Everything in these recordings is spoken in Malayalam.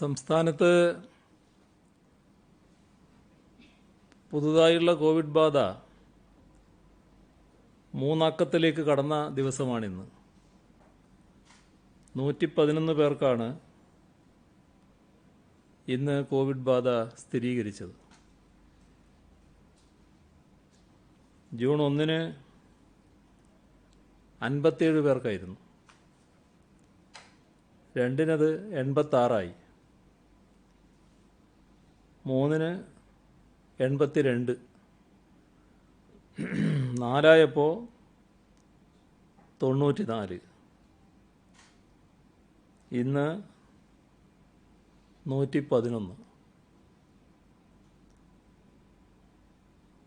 സംസ്ഥാനത്ത് പുതുതായുള്ള കോവിഡ് ബാധ മൂന്നക്കത്തിലേക്ക് കടന്ന ദിവസമാണിന്ന്. 111 പേർക്കാണ് ഇന്ന് കോവിഡ് ബാധ സ്ഥിരീകരിച്ചത്. ജൂൺ 1-ന് 57 പേർക്കായിരുന്നു. 2-നത് 86ആയി. 3-ന് 82, 4-ആയപ്പോൾ 94, ഇന്ന് 111.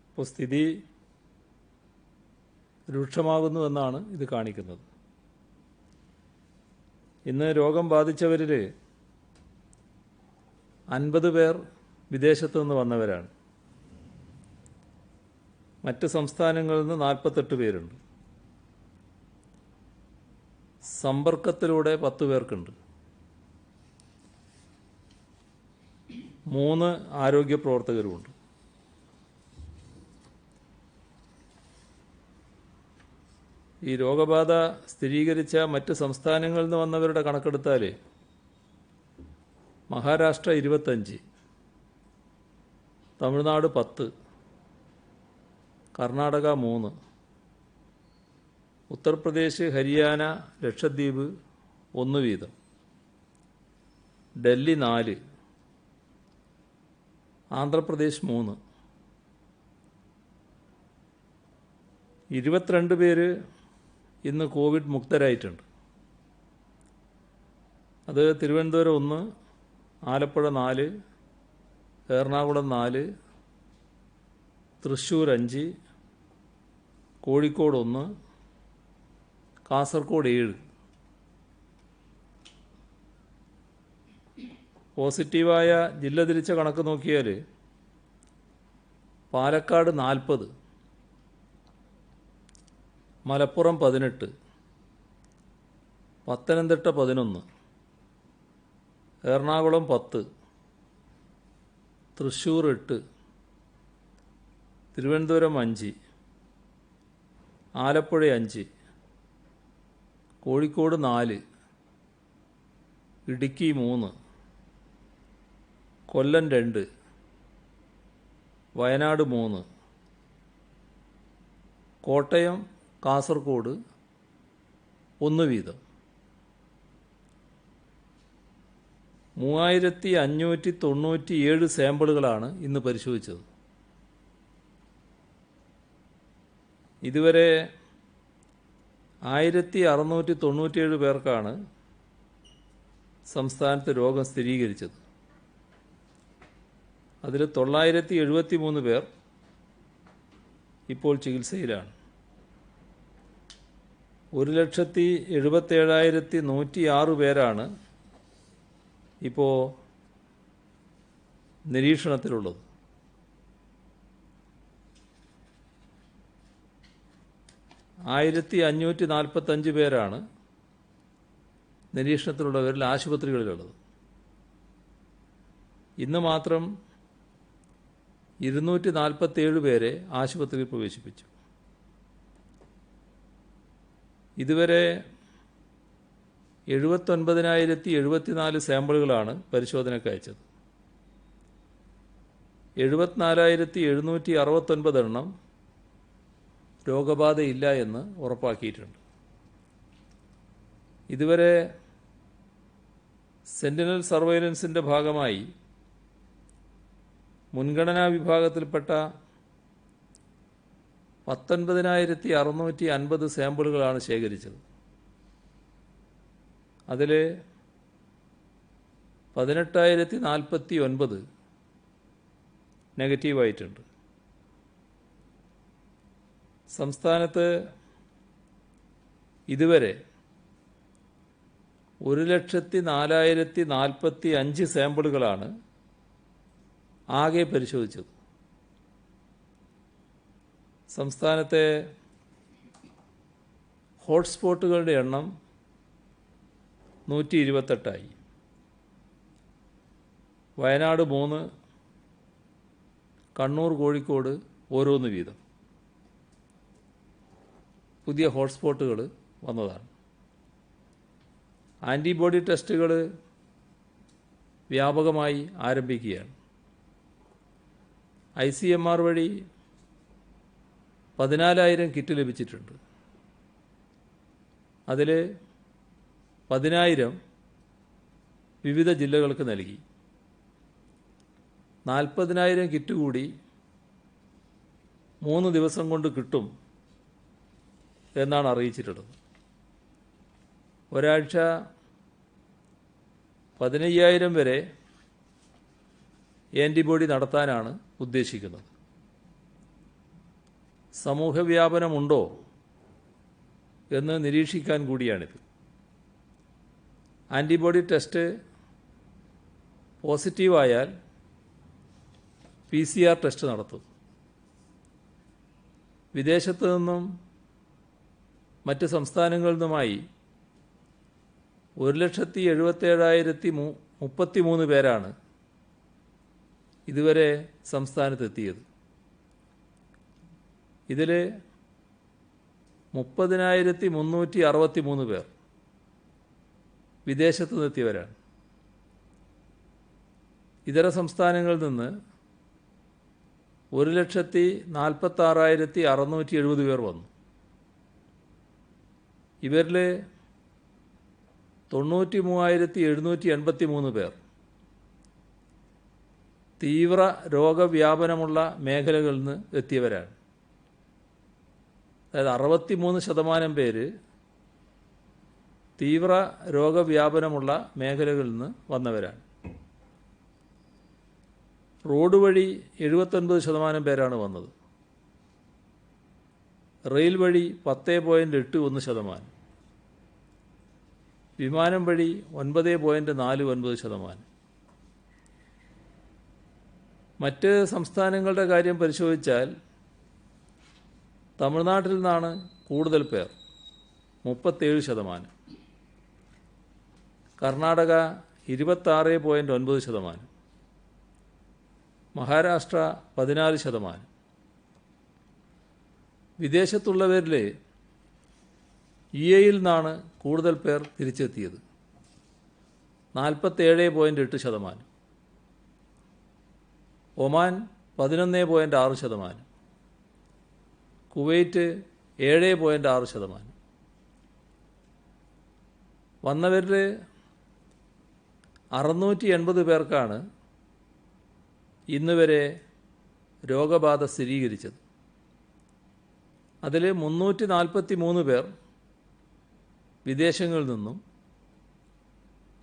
ഇപ്പോൾ സ്ഥിതി രൂക്ഷമാകുന്നുവെന്നാണ് ഇത് കാണിക്കുന്നത്. ഇന്ന് രോഗം ബാധിച്ചവരിൽ 50 പേർ വിദേശത്തു നിന്ന് വന്നവരാണ്. മറ്റ് സംസ്ഥാനങ്ങളിൽ നിന്ന് 48 പേരുണ്ട്. സമ്പർക്കത്തിലൂടെ 10 പേർക്കുണ്ട്. 3 ആരോഗ്യ പ്രവർത്തകരുമുണ്ട്. ഈ രോഗബാധ സ്ഥിരീകരിച്ച മറ്റ് സംസ്ഥാനങ്ങളിൽ നിന്ന് വന്നവരുടെ കണക്കെടുത്താൽ മഹാരാഷ്ട്ര 25, തമിഴ്നാട് 10, കർണാടക 3, ഉത്തർപ്രദേശ്, ഹരിയാന, ലക്ഷദ്വീപ് 1 വീതം, ഡൽഹി 4, ആന്ധ്രാപ്രദേശ് 3. 22 പേര് ഇന്ന് കോവിഡ് മുക്തരായിട്ടുണ്ട്. അത് തിരുവനന്തപുരം 1, ആലപ്പുഴ 4, എറണാകുളം 4, തൃശ്ശൂർ 5, കോഴിക്കോട് 1, കാസർഗോഡ് 7. പോസിറ്റീവായ ജില്ല തിരിച്ച കണക്ക് നോക്കിയാൽ പാലക്കാട് 40, മലപ്പുറം 18, പത്തനംതിട്ട 11, എറണാകുളം 10, തൃശ്ശൂർ 8, തിരുവനന്തപുരം 5, ആലപ്പുഴ 5, കോഴിക്കോട് 4, ഇടുക്കി 3, കൊല്ലം 2, വയനാട് 3, കോട്ടയം, കാസർഗോഡ് 1 വീതം. 3597 സാമ്പിളുകളാണ് ഇന്ന് പരിശോധിച്ചത്. ഇതുവരെ 1697 പേർക്കാണ് സംസ്ഥാനത്ത് രോഗം സ്ഥിരീകരിച്ചത്. അതിൽ 973 പേർ ഇപ്പോൾ ചികിത്സയിലാണ്. 1,77,106 പേരാണ് ഇപ്പോൾ നിരീക്ഷണത്തിലുള്ളത്. ആയിരത്തി 545 പേരാണ് നിരീക്ഷണത്തിലുള്ളവരിൽ ആശുപത്രികളിലുള്ളത്. ഇന്ന് മാത്രം 247 പേരെ ആശുപത്രിയിൽ പ്രവേശിപ്പിച്ചു. ഇതുവരെ 79,074 സാമ്പിളുകളാണ് പരിശോധനയ്ക്ക് അയച്ചത്. 74,769 എണ്ണം രോഗബാധയില്ല എന്ന് ഉറപ്പാക്കിയിട്ടുണ്ട്. ഇതുവരെ സെന്റിനൽ സർവൈലൻസിൻ്റെ ഭാഗമായി മുൻഗണനാ വിഭാഗത്തിൽപ്പെട്ട 19,650 സാമ്പിളുകളാണ് ശേഖരിച്ചത്. അതിൽ 18,049 നെഗറ്റീവായിട്ടുണ്ട്. സംസ്ഥാനത്ത് ഇതുവരെ 1,04,045 സാമ്പിളുകളാണ് ആകെ പരിശോധിച്ചത്. സംസ്ഥാനത്തെ ഹോട്ട്സ്പോട്ടുകളുടെ എണ്ണം 128ആയി. വയനാട് 3, കണ്ണൂർ, കോഴിക്കോട് ഓരോന്ന് വീതം പുതിയ ഹോട്ട്സ്പോട്ടുകൾ വന്നതാണ്. ആൻറ്റിബോഡി ടെസ്റ്റുകൾ വ്യാപകമായി ആരംഭിക്കുകയാണ്. ICMR വഴി 14,000 കിറ്റ് ലഭിച്ചിട്ടുണ്ട്. അതിൽ 10,000 വിവിധ ജില്ലകൾക്ക് നൽകി. 40,000 കിറ്റ് കൂടി 3 ദിവസം കൊണ്ട് കിട്ടും എന്നാണ് അറിയിച്ചിട്ടുള്ളത്. ഒരാഴ്ച 15,000 വരെ ആൻറ്റിബോഡി നടത്താനാണ് ഉദ്ദേശിക്കുന്നത്. സമൂഹവ്യാപനമുണ്ടോ എന്ന് നിരീക്ഷിക്കാൻ കൂടിയാണിത്. ആൻറ്റിബോഡി ടെസ്റ്റ് പോസിറ്റീവായാൽ PCR ടെസ്റ്റ് നടത്തും. വിദേശത്തു നിന്നും മറ്റ് സംസ്ഥാനങ്ങളിൽ നിന്നുമായി 1,77,033 പേരാണ് ഇതുവരെ സംസ്ഥാനത്തെത്തിയത്. ഇതിൽ 30,363 പേർ വിദേശത്തു നിന്നെത്തിയവരാണ്. ഇതര സംസ്ഥാനങ്ങളിൽ നിന്ന് 1,46,670 പേർ വന്നു. ഇവരിൽ 93,783 പേർ തീവ്ര രോഗവ്യാപനമുള്ള മേഖലകളിൽ നിന്ന് എത്തിയവരാണ്. അതായത് 63% പേര് തീവ്ര രോഗവ്യാപനമുള്ള മേഖലകളിൽ നിന്ന് വന്നവരാണ്. റോഡ് വഴി 79% പേരാണ് വന്നത്. റെയിൽ വഴി 10.81%, വിമാനം വഴി 9.49%. മറ്റ് സംസ്ഥാനങ്ങളുടെ കാര്യം പരിശോധിച്ചാൽ തമിഴ്നാട്ടിൽ നിന്നാണ് കൂടുതൽ പേർ, 37%. കർണാടക 26.9%, മഹാരാഷ്ട്ര 14%. വിദേശത്തുള്ളവരിൽ UAE നിന്നാണ് കൂടുതൽ പേർ തിരിച്ചെത്തിയത്, 47.8%. Oman 11.6%, Kuwait 7.6%. വന്നവരിൽ 680 പേർക്കാണ് ഇന്ന് വരെ രോഗബാധ സ്ഥിരീകരിച്ചത്. അതിൽ 343 പേർ വിദേശങ്ങളിൽ നിന്നും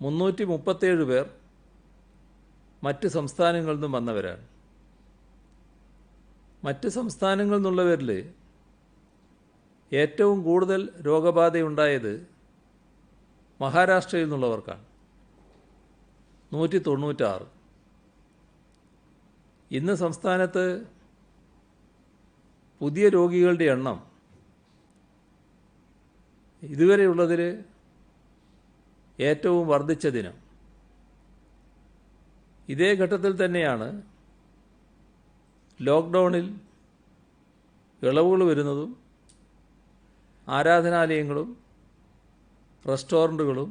337 പേർ മറ്റ് സംസ്ഥാനങ്ങളിൽ നിന്നും വന്നവരാണ്. മറ്റ് സംസ്ഥാനങ്ങളിൽ നിന്നുള്ളവരിൽ ഏറ്റവും കൂടുതൽ രോഗബാധയുണ്ടായത് മഹാരാഷ്ട്രയിൽ നിന്നുള്ളവർക്കാണ്, 196. ഇന്ന് സംസ്ഥാനത്ത് പുതിയ രോഗികളുടെ എണ്ണം ഇതുവരെയുള്ളതിൽ ഏറ്റവും വർദ്ധിച്ച ദിനം. ഇതേ ഘട്ടത്തിൽ തന്നെയാണ് ലോക്ക്ഡൗണിൽ ഇളവുകൾ വരുന്നതും ആരാധനാലയങ്ങളും റെസ്റ്റോറൻറ്റുകളും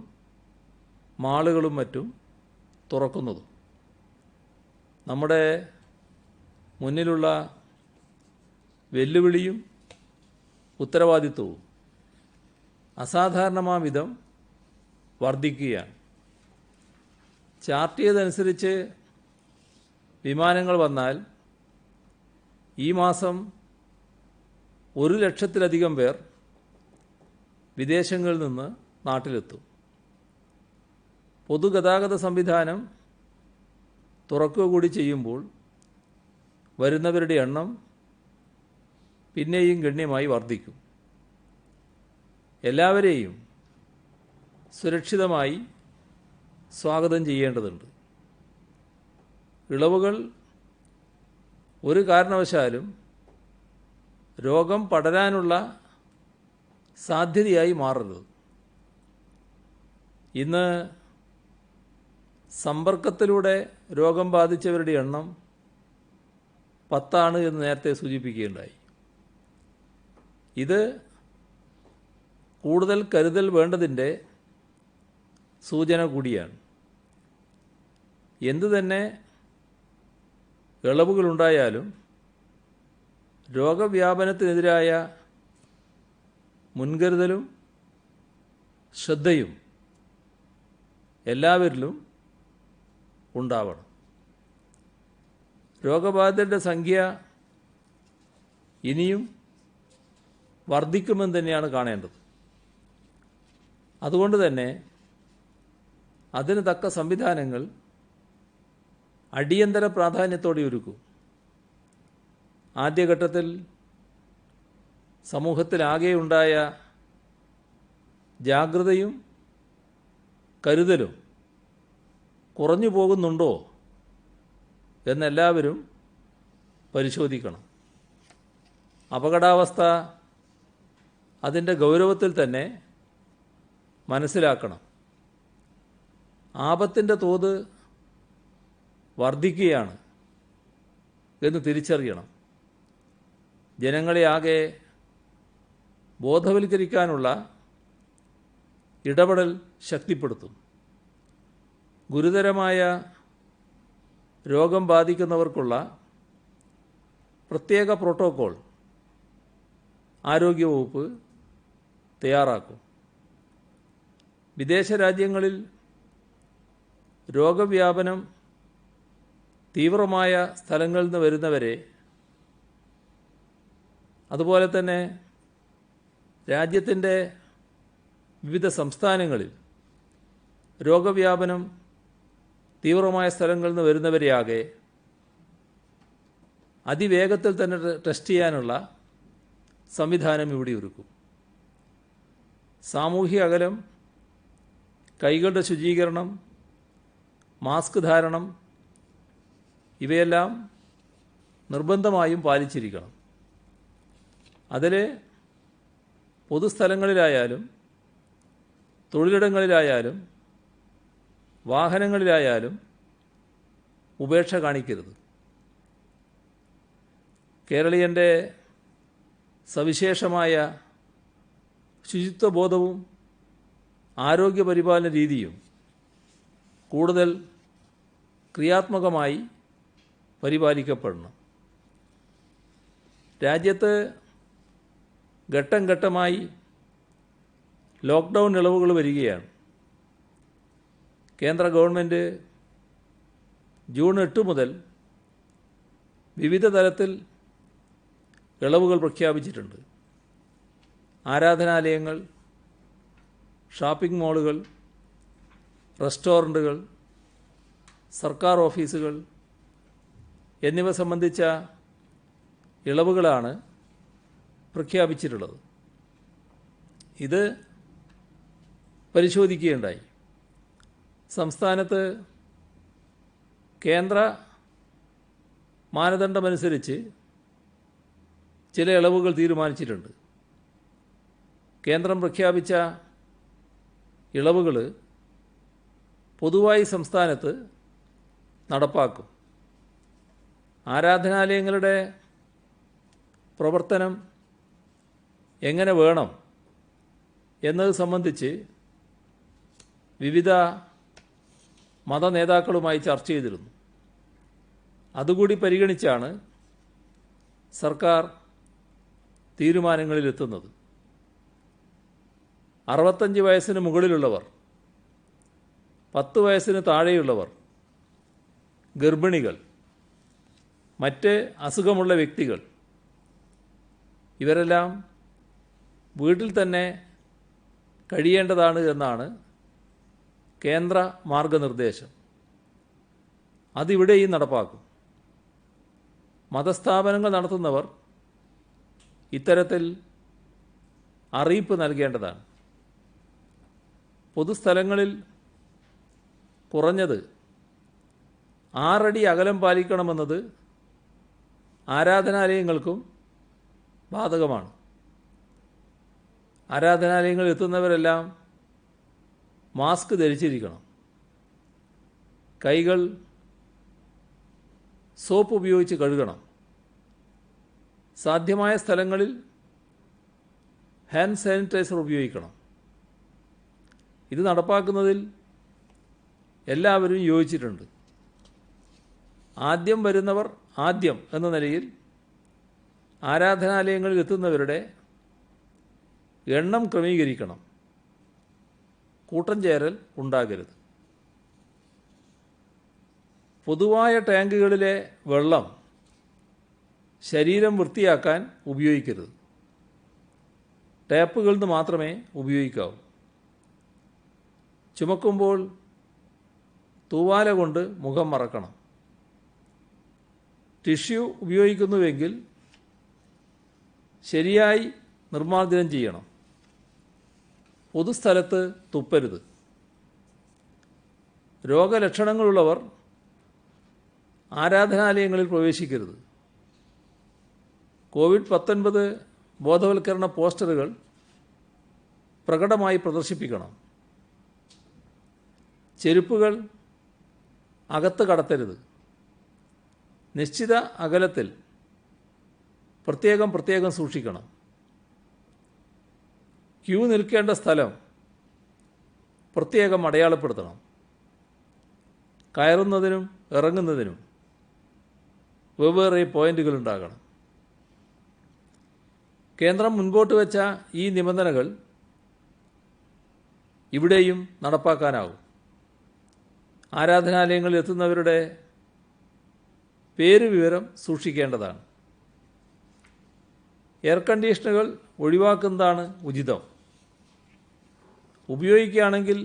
മാളുകളും മറ്റും തുറക്കുന്നതും. നമ്മുടെ മുന്നിലുള്ള വെല്ലുവിളിയും ഉത്തരവാദിത്വവും അസാധാരണമാംവിധം വർദ്ധിക്കുകയാണ്. ചാർട്ട് ചെയ്തതനുസരിച്ച് വിമാനങ്ങൾ വന്നാൽ ഈ മാസം 1,00,000-ലധികം പേർ വിദേശങ്ങളിൽ നിന്ന് നാട്ടിലെത്തും. പൊതുഗതാഗത സംവിധാനം തുറക്കുക കൂടി ചെയ്യുമ്പോൾ വരുന്നവരുടെ എണ്ണം പിന്നെയും ഗണ്യമായി വർദ്ധിക്കും. എല്ലാവരെയും സുരക്ഷിതമായി സ്വാഗതം ചെയ്യേണ്ടതുണ്ട്. ഇളവുകൾ ഒരു കാരണവശാലും രോഗം പടരാനുള്ള സാധ്യതയായി മാറരുത്. ഇന്ന് സമ്പർക്കത്തിലൂടെ രോഗം ബാധിച്ചവരുടെ എണ്ണം 10 എന്ന് നേരത്തെ സൂചിപ്പിക്കുകയുണ്ടായി. ഇത് കൂടുതൽ കരുതൽ വേണ്ടതിൻ്റെ സൂചന കൂടിയാണ്. എന്തു തന്നെ ഇളവുകളുണ്ടായാലും രോഗവ്യാപനത്തിനെതിരായ മുൻകരുതലും ശ്രദ്ധയും എല്ലാവരിലും ഉണ്ടാവണം. രോഗബാധിതരുടെ സംഖ്യ ഇനിയും വർദ്ധിക്കുമെന്ന് തന്നെയാണ് കാണേണ്ടത്. അതുകൊണ്ട് തന്നെ അതിന് തക്ക സംവിധാനങ്ങൾ അടിയന്തര പ്രാധാന്യത്തോടെ ഒരുക്കും. ആദ്യഘട്ടത്തിൽ സമൂഹത്തിലാകെ ഉണ്ടായ ജാഗ്രതയും കരുതലും കുറഞ്ഞു പോകുന്നുണ്ടോ എന്നെല്ലാവരും പരിശോധിക്കണം. അപകടാവസ്ഥ അതിൻ്റെ ഗൗരവത്തിൽ തന്നെ മനസ്സിലാക്കണം. ആപത്തിൻ്റെ തോത് വർദ്ധിക്കുകയാണ് എന്ന് തിരിച്ചറിയണം. ജനങ്ങളെ ആകെ ബോധവൽക്കരിക്കാനുള്ള ഇടപെടൽ ശക്തിപ്പെടുത്തും. ഗുരുതരമായ രോഗം ബാധിക്കുന്നവർക്കുള്ള പ്രത്യേക പ്രോട്ടോക്കോൾ ആരോഗ്യവകുപ്പ് തയ്യാറാക്കും. വിദേശ രാജ്യങ്ങളിൽ രോഗവ്യാപനം തീവ്രമായ സ്ഥലങ്ങളിൽ നിന്ന് വരുന്നവരെ, അതുപോലെ തന്നെ രാജ്യത്തിൻ്റെ വിവിധ സംസ്ഥാനങ്ങളിൽ രോഗവ്യാപനം തീവ്രമായ സ്ഥലങ്ങളിൽ നിന്ന് വരുന്നവരെയാകെ അതിവേഗത്തിൽ തന്നെ ടെസ്റ്റ് ചെയ്യാനുള്ള സംവിധാനം ഇവിടെ ഒരുക്കും. സാമൂഹ്യ അകലം, കൈകളുടെ ശുചീകരണം, മാസ്ക് ധാരണം ഇവയെല്ലാം നിർബന്ധമായും പാലിച്ചിരിക്കണം. അതിൽ പൊതുസ്ഥലങ്ങളിലായാലും തൊഴിലിടങ്ങളിലായാലും വാഹനങ്ങളിലായാലും ഉപേക്ഷ കാണിക്കരുത്. കേരളീയൻ്റെ സവിശേഷമായ ശുചിത്വബോധവും ആരോഗ്യപരിപാലന രീതിയും കൂടുതൽ ക്രിയാത്മകമായി പരിപാലിക്കപ്പെടണം. രാജ്യത്ത് ഘട്ടം ഘട്ടമായി ലോക്ക്ഡൗൺ ഇളവുകൾ വരികയാണ്. കേന്ദ്ര ഗവൺമെൻറ് ജൂൺ 8 മുതൽ വിവിധ തലത്തിൽ ഇളവുകൾ പ്രഖ്യാപിച്ചിട്ടുണ്ട്. ആരാധനാലയങ്ങൾ, ഷോപ്പിംഗ് മാളുകൾ, റെസ്റ്റോറൻറ്റുകൾ, സർക്കാർ ഓഫീസുകൾ എന്നിവ സംബന്ധിച്ച ഇളവുകളാണ് പ്രഖ്യാപിച്ചിട്ടുള്ളത്. ഇത് പരിശോധിക്കുകയുണ്ടായി. സംസ്ഥാനത്ത് കേന്ദ്ര മാനദണ്ഡമനുസരിച്ച് ചില ഇളവുകൾ തീരുമാനിച്ചിട്ടുണ്ട്. കേന്ദ്രം പ്രഖ്യാപിച്ച ഇളവുകൾ പൊതുവായി സംസ്ഥാനത്ത് നടപ്പാക്കും. ആരാധനാലയങ്ങളുടെ പ്രവർത്തനം എങ്ങനെ വേണം എന്നത് സംബന്ധിച്ച് വിവിധ മതനേതാക്കളുമായി ചർച്ച ചെയ്തിരുന്നു. അതുകൂടി പരിഗണിച്ചാണ് സർക്കാർ തീരുമാനങ്ങളിലെത്തുന്നത്. 65 വയസ്സിന് മുകളിലുള്ളവർ, 10 വയസ്സിന് താഴെയുള്ളവർ, ഗർഭിണികൾ, മറ്റ് അസുഖമുള്ള വ്യക്തികൾ ഇവരെല്ലാം വീട്ടിൽ തന്നെ കഴിയേണ്ടതാണ് എന്നാണ് കേന്ദ്ര മാർഗനിർദ്ദേശം. അതിവിടെയും നടപ്പാക്കും. മതസ്ഥാപനങ്ങൾ നടത്തുന്നവർ ഇത്തരത്തിൽ അറിയിപ്പ് നൽകേണ്ടതാണ്. പൊതുസ്ഥലങ്ങളിൽ കുറഞ്ഞത് 6 അടി അകലം പാലിക്കണമെന്നത് ആരാധനാലയങ്ങൾക്കും ബാധകമാണ്. ആരാധനാലയങ്ങളിൽ എത്തുന്നവരെല്ലാം മാസ്ക് ധരിച്ചിരിക്കണം. കൈകൾ സോപ്പ് ഉപയോഗിച്ച് കഴുകണം. സാധ്യമായ സ്ഥലങ്ങളിൽ ഹാൻഡ് സാനിറ്റൈസർ ഉപയോഗിക്കണം. ഇത് നടപ്പാക്കുന്നതിൽ എല്ലാവരും യോജിച്ചിട്ടുണ്ട്. ആദ്യം വരുന്നവർ ആദ്യം എന്ന നിലയിൽ ആരാധനാലയങ്ങളിൽ എത്തുന്നവരുടെ എണ്ണം ക്രമീകരിക്കണം. കൂട്ടം ചേരൽ ഉണ്ടാകരുത്. പൊതുവായ ടാങ്കുകളിലെ വെള്ളം ശരീരം വൃത്തിയാക്കാൻ ഉപയോഗിക്കരുത്. ടാപ്പുകളിൽ നിന്ന് മാത്രമേ ഉപയോഗിക്കാവൂ. ചുമക്കുമ്പോൾ തൂവാല കൊണ്ട് മുഖം മറക്കണം. ടിഷ്യൂ ഉപയോഗിക്കുന്നുവെങ്കിൽ ശരിയായി നിർമ്മാർജ്ജനം ചെയ്യണം. പൊതുസ്ഥലത്ത് തുപ്പരുത്. രോഗലക്ഷണങ്ങളുള്ളവർ ആരാധനാലയങ്ങളിൽ പ്രവേശിക്കരുത്. COVID-19 ബോധവൽക്കരണ പോസ്റ്ററുകൾ പ്രകടമായി പ്രദർശിപ്പിക്കണം. ചെരുപ്പുകൾ അകത്ത് കടത്തരുത്. നിശ്ചിത അകലത്തിൽ പ്രത്യേകം സൂക്ഷിക്കണം. ക്യൂ നിൽക്കേണ്ട സ്ഥലം പ്രത്യേകം അടയാളപ്പെടുത്തണം. കയറുന്നതിനും ഇറങ്ങുന്നതിനും വെവ്വേറെ പോയിന്റുകൾ ഉണ്ടാകണം. കേന്ദ്രം മുൻപോട്ട് വെച്ച ഈ നിബന്ധനകൾ ഇവിടെയും നടപ്പാക്കാനാവും. ആരാധനാലയങ്ങളിൽ എത്തുന്നവരുടെ പേരുവിവരം സൂക്ഷിക്കേണ്ടതാണ്. എയർ കണ്ടീഷനുകൾ ഒഴിവാക്കുന്നതാണ് ഉചിതം. ഉപയോഗിക്കുകയാണെങ്കിൽ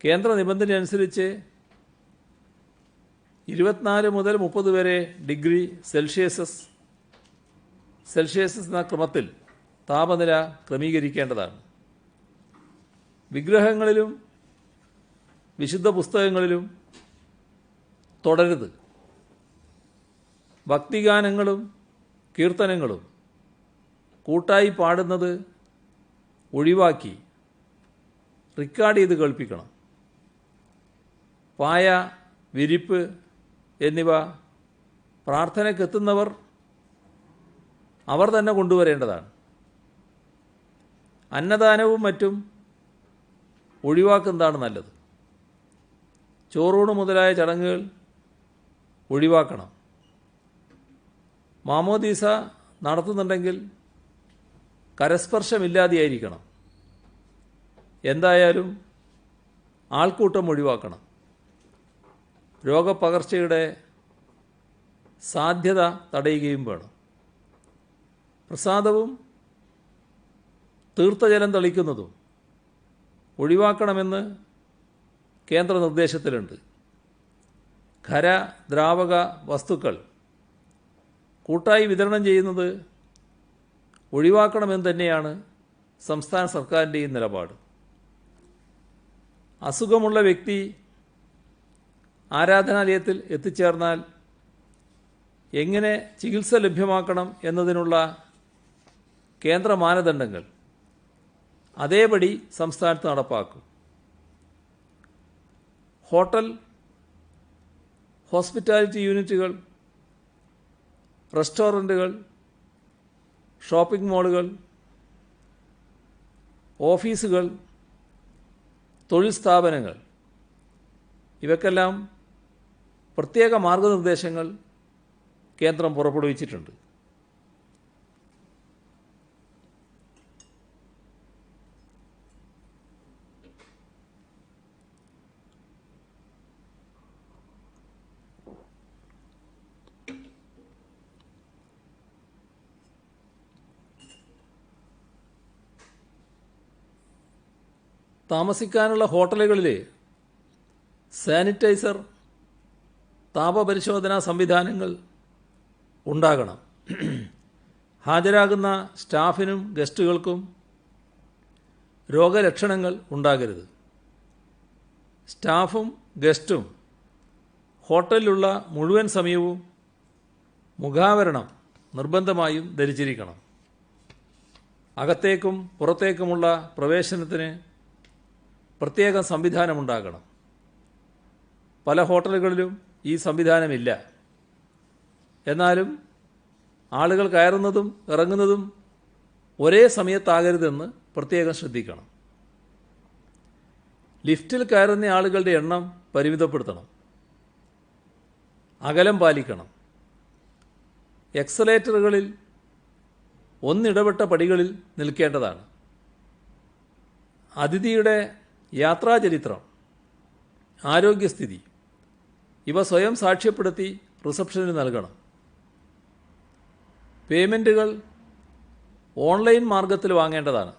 കേന്ദ്ര നിബന്ധന അനുസരിച്ച് 24 മുതൽ 30 വരെ ഡിഗ്രി സെൽഷ്യസ് എന്ന ക്രമത്തിൽ താപനില ക്രമീകരിക്കേണ്ടതാണ്. വിഗ്രഹങ്ങളിലും വിശുദ്ധ പുസ്തകങ്ങളിലും തൊടരുത്. ഭക്തിഗാനങ്ങളും കീർത്തനങ്ങളും കൂട്ടായി പാടുന്നത് ഒഴിവാക്കി റെക്കോർഡ് ചെയ്ത് കേൾപ്പിക്കണം. പായ, വിരിപ്പ് എന്നിവ പ്രാർത്ഥനയ്ക്കെത്തുന്നവർ അവർ തന്നെ കൊണ്ടുവരേണ്ടതാണ്. അന്നദാനവും മറ്റും ഒഴിവാക്കുന്നതാണ് നല്ലത്. ചോറൂണ് മുതലായ ചടങ്ങുകൾ ഒഴിവാക്കണം. മാമോദീസ നടത്തുന്നുണ്ടെങ്കിൽ കരസ്പർശമില്ലാതെയായിരിക്കണം. എന്തായാലും ആൾക്കൂട്ടം ഒഴിവാക്കണം. രോഗപകർച്ചയുടെ സാധ്യത തടയുകയും വേണം. പ്രസാദവും തീർത്ഥജലം തളിക്കുന്നതും ഒഴിവാക്കണമെന്ന് കേന്ദ്ര നിർദ്ദേശത്തിലുണ്ട്. ഖര ദ്രാവക വസ്തുക്കൾ കൂട്ടായി വിതരണം ചെയ്യുന്നത് ഒഴിവാക്കണമെന്ന് തന്നെയാണ് സംസ്ഥാന സർക്കാരിൻ്റെയും നിലപാട്. അസുഖമുള്ള വ്യക്തി ആരാധനാലയത്തിൽ എത്തിച്ചേർന്നാൽ എങ്ങനെ ചികിത്സ ലഭ്യമാക്കണം എന്നതിനുള്ള കേന്ദ്ര മാനദണ്ഡങ്ങൾ അതേപടി സംസ്ഥാനത്ത് നടപ്പാക്കും. ഹോട്ടൽ, ഹോസ്പിറ്റാലിറ്റി യൂണിറ്റുകൾ, റെസ്റ്റോറൻറ്റുകൾ, ഷോപ്പിംഗ് മാളുകൾ, ഓഫീസുകൾ, തൊഴിൽ സ്ഥാപനങ്ങൾ ഇവയ്ക്കെല്ലാം പ്രത്യേക മാർഗനിർദ്ദേശങ്ങൾ കേന്ദ്രം പുറപ്പെടുവിച്ചിട്ടുണ്ട്. താമസിക്കാനുള്ള ഹോട്ടലുകളിൽ സാനിറ്റൈസർ, താപപരിശോധനാ സംവിധാനങ്ങൾ ഉണ്ടാകണം. ഹാജരാകുന്ന സ്റ്റാഫിനും ഗസ്റ്റുകൾക്കും രോഗലക്ഷണങ്ങൾ ഉണ്ടാകരുത്. സ്റ്റാഫും ഗസ്റ്റും ഹോട്ടലിലുള്ള മുഴുവൻ സമയവും മുഖാവരണം നിർബന്ധമായും ധരിച്ചിരിക്കണം. അകത്തേക്കും പുറത്തേക്കുമുള്ള പ്രവേശനത്തിന് പ്രത്യേക സംവിധാനമുണ്ടാകണം. പല ഹോട്ടലുകളിലും ഈ സംവിധാനമില്ല. എന്നാലും ആളുകൾ കയറുന്നതും ഇറങ്ങുന്നതും ഒരേ സമയത്താകരുതെന്ന് പ്രത്യേകം ശ്രദ്ധിക്കണം. ലിഫ്റ്റിൽ കയറുന്ന ആളുകളുടെ എണ്ണം പരിമിതപ്പെടുത്തണം. അകലം പാലിക്കണം. എക്സലേറ്ററുകളിൽ ഒന്നിടവിട്ട പടികളിൽ നിൽക്കേണ്ടതാണ്. അതിഥിയുടെ യാത്രാചരിത്രം, ആരോഗ്യസ്ഥിതി ഇവ സ്വയം സാക്ഷ്യപ്പെടുത്തി റിസപ്ഷനിൽ നൽകണം. പേയ്മെൻറ്റുകൾ ഓൺലൈൻ മാർഗത്തിൽ വാങ്ങേണ്ടതാണ്.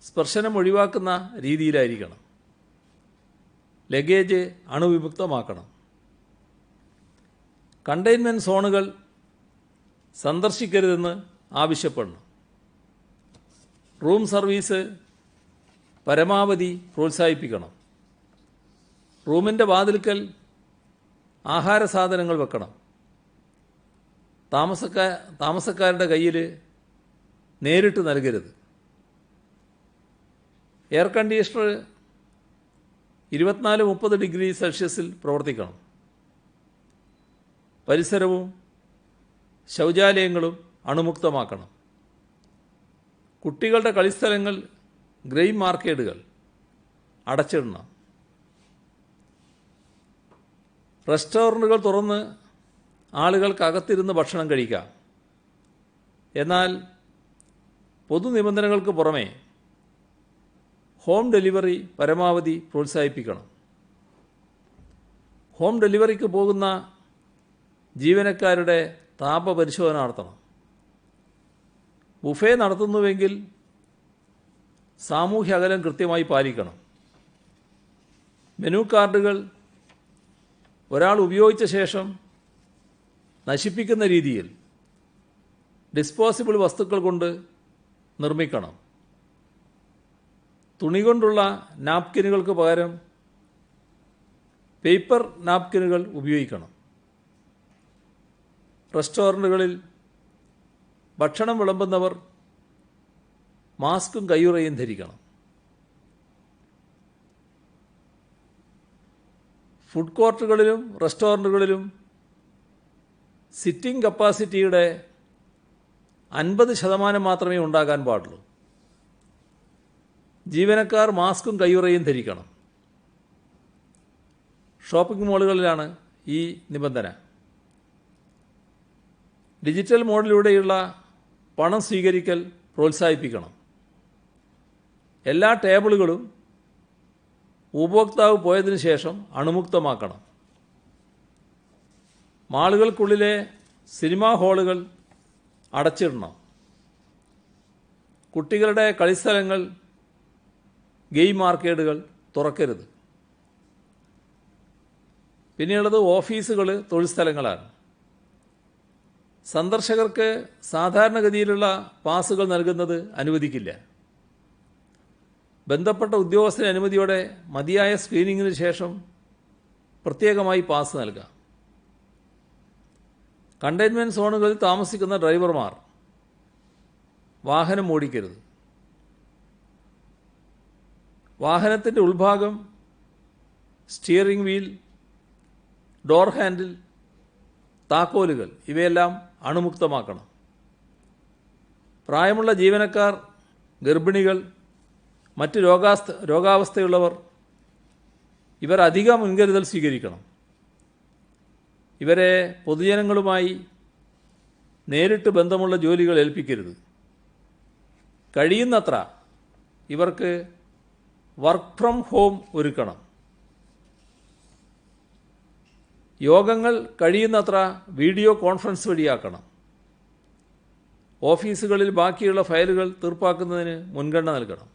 സ്പർശനം ഒഴിവാക്കുന്ന രീതിയിലായിരിക്കണം. ലഗേജ് അണുവിമുക്തമാക്കണം. കണ്ടെയ്ൻമെൻറ്റ് സോണുകൾ സന്ദർശിക്കരുതെന്ന് ആവശ്യപ്പെടണം. റൂം സർവീസ് പരമാവധി പ്രോത്സാഹിപ്പിക്കണം. റൂമിൻ്റെ വാതിൽക്കൽ ആഹാര സാധനങ്ങൾ വെക്കണം. താമസക്കാരുടെ കയ്യിൽ നേരിട്ട് നൽകരുത്. എയർ കണ്ടീഷണർ 24-30 ഡിഗ്രി സെൽഷ്യസിൽ പ്രവർത്തിക്കണം. പരിസരവും ശൗചാലയങ്ങളും അണുമുക്തമാക്കണം. കുട്ടികളുടെ കളിസ്ഥലങ്ങൾ, ഗ്രെയിം മാർക്കേഡുകൾ അടച്ചിടണം. റെസ്റ്റോറൻറ്റുകൾ തുറന്ന് ആളുകൾക്ക് അകത്തിരുന്ന് ഭക്ഷണം കഴിക്കാം. എന്നാൽ പൊതുനിബന്ധനകൾക്ക് പുറമെ ഹോം ഡെലിവറി പരമാവധി പ്രോത്സാഹിപ്പിക്കണം. ഹോം ഡെലിവറിക്ക് പോകുന്ന ജീവനക്കാരുടെ താപപരിശോധന നടത്തണം. ബുഫേ നടത്തുന്നുവെങ്കിൽ സാമൂഹ്യ അകലം കൃത്യമായി പാലിക്കണം. മെനു കാർഡുകൾ ഒരാൾ ഉപയോഗിച്ച ശേഷം നശിപ്പിക്കുന്ന രീതിയിൽ ഡിസ്പോസിബിൾ വസ്തുക്കൾ കൊണ്ട് നിർമ്മിക്കണം. തുണി കൊണ്ടുള്ള നാപ്കിനുകൾക്ക് പകരം പേപ്പർ നാപ്കിനുകൾ ഉപയോഗിക്കണം. റെസ്റ്റോറൻറ്റുകളിൽ ഭക്ഷണം വിളമ്പുന്നവർ മാസ്കും കയ്യുറയും ധരിക്കണം. ഫുഡ് കോർട്ടുകളിലും റെസ്റ്റോറൻറ്റുകളിലും സിറ്റിംഗ് കപ്പാസിറ്റിയുടെ 50% മാത്രമേ ഉണ്ടാകാൻ പാടുള്ളൂ. ജീവനക്കാർ മാസ്കും കയ്യുറയും ധരിക്കണം. ഷോപ്പിംഗ് മാളുകളിലാണ് ഈ നിബന്ധന. ഡിജിറ്റൽ മോഡിലൂടെയുള്ള പണം സ്വീകരിക്കൽ പ്രോത്സാഹിപ്പിക്കണം. എല്ലാ ടേബിളുകളും ഉപഭോക്താവ് പോയതിനു ശേഷം അണുമുക്തമാക്കണം. മാളുകൾക്കുള്ളിലെ സിനിമാ ഹാളുകൾ അടച്ചിടണം. കുട്ടികളുടെ കളിസ്ഥലങ്ങൾ, ഗെയിം ആർക്കേഡുകൾ തുറക്കരുത്. പിന്നെയുള്ളത് ഓഫീസുകൾ, തൊഴിൽ സ്ഥലങ്ങളാണ്. സന്ദർശകർക്ക് സാധാരണഗതിയിലുള്ള പാസുകൾ നൽകുന്നത് അനുവദിക്കില്ല. ബന്ധപ്പെട്ട ഉദ്യോഗസ്ഥന്റെ അനുമതിയോടെ മതിയായ സ്ക്രീനിങ്ങിന് ശേഷം പ്രത്യേകമായി പാസ് നൽകാം. കണ്ടെയ്ൻമെൻറ്റ് സോണുകളിൽ താമസിക്കുന്ന ഡ്രൈവർമാർ വാഹനം ഓടിക്കരുത്. വാഹനത്തിൻ്റെ ഉൾഭാഗം, സ്റ്റിയറിംഗ് വീൽ, ഡോർ ഹാൻഡിൽ, താക്കോലുകൾ ഇവയെല്ലാം അണുമുക്തമാക്കണം. പ്രായമുള്ള ജീവനക്കാർ, ഗർഭിണികൾ, മറ്റ് രോഗാവസ്ഥയുള്ളവർ ഇവർ അധിക മുൻകരുതൽ സ്വീകരിക്കണം. ഇവരെ പൊതുജനങ്ങളുമായി നേരിട്ട് ബന്ധമുള്ള ജോലികൾ ഏൽപ്പിക്കരുത്. കഴിയുന്നത്ര ഇവർക്ക് വർക്ക് ഫ്രം ഹോം ഒരുക്കണം. യോഗങ്ങൾ കഴിയുന്നത്ര വീഡിയോ കോൺഫറൻസ് വഴിയാക്കണം. ഓഫീസുകളിൽ ബാക്കിയുള്ള ഫയലുകൾ തീർപ്പാക്കുന്നതിന് മുൻഗണന നൽകണം.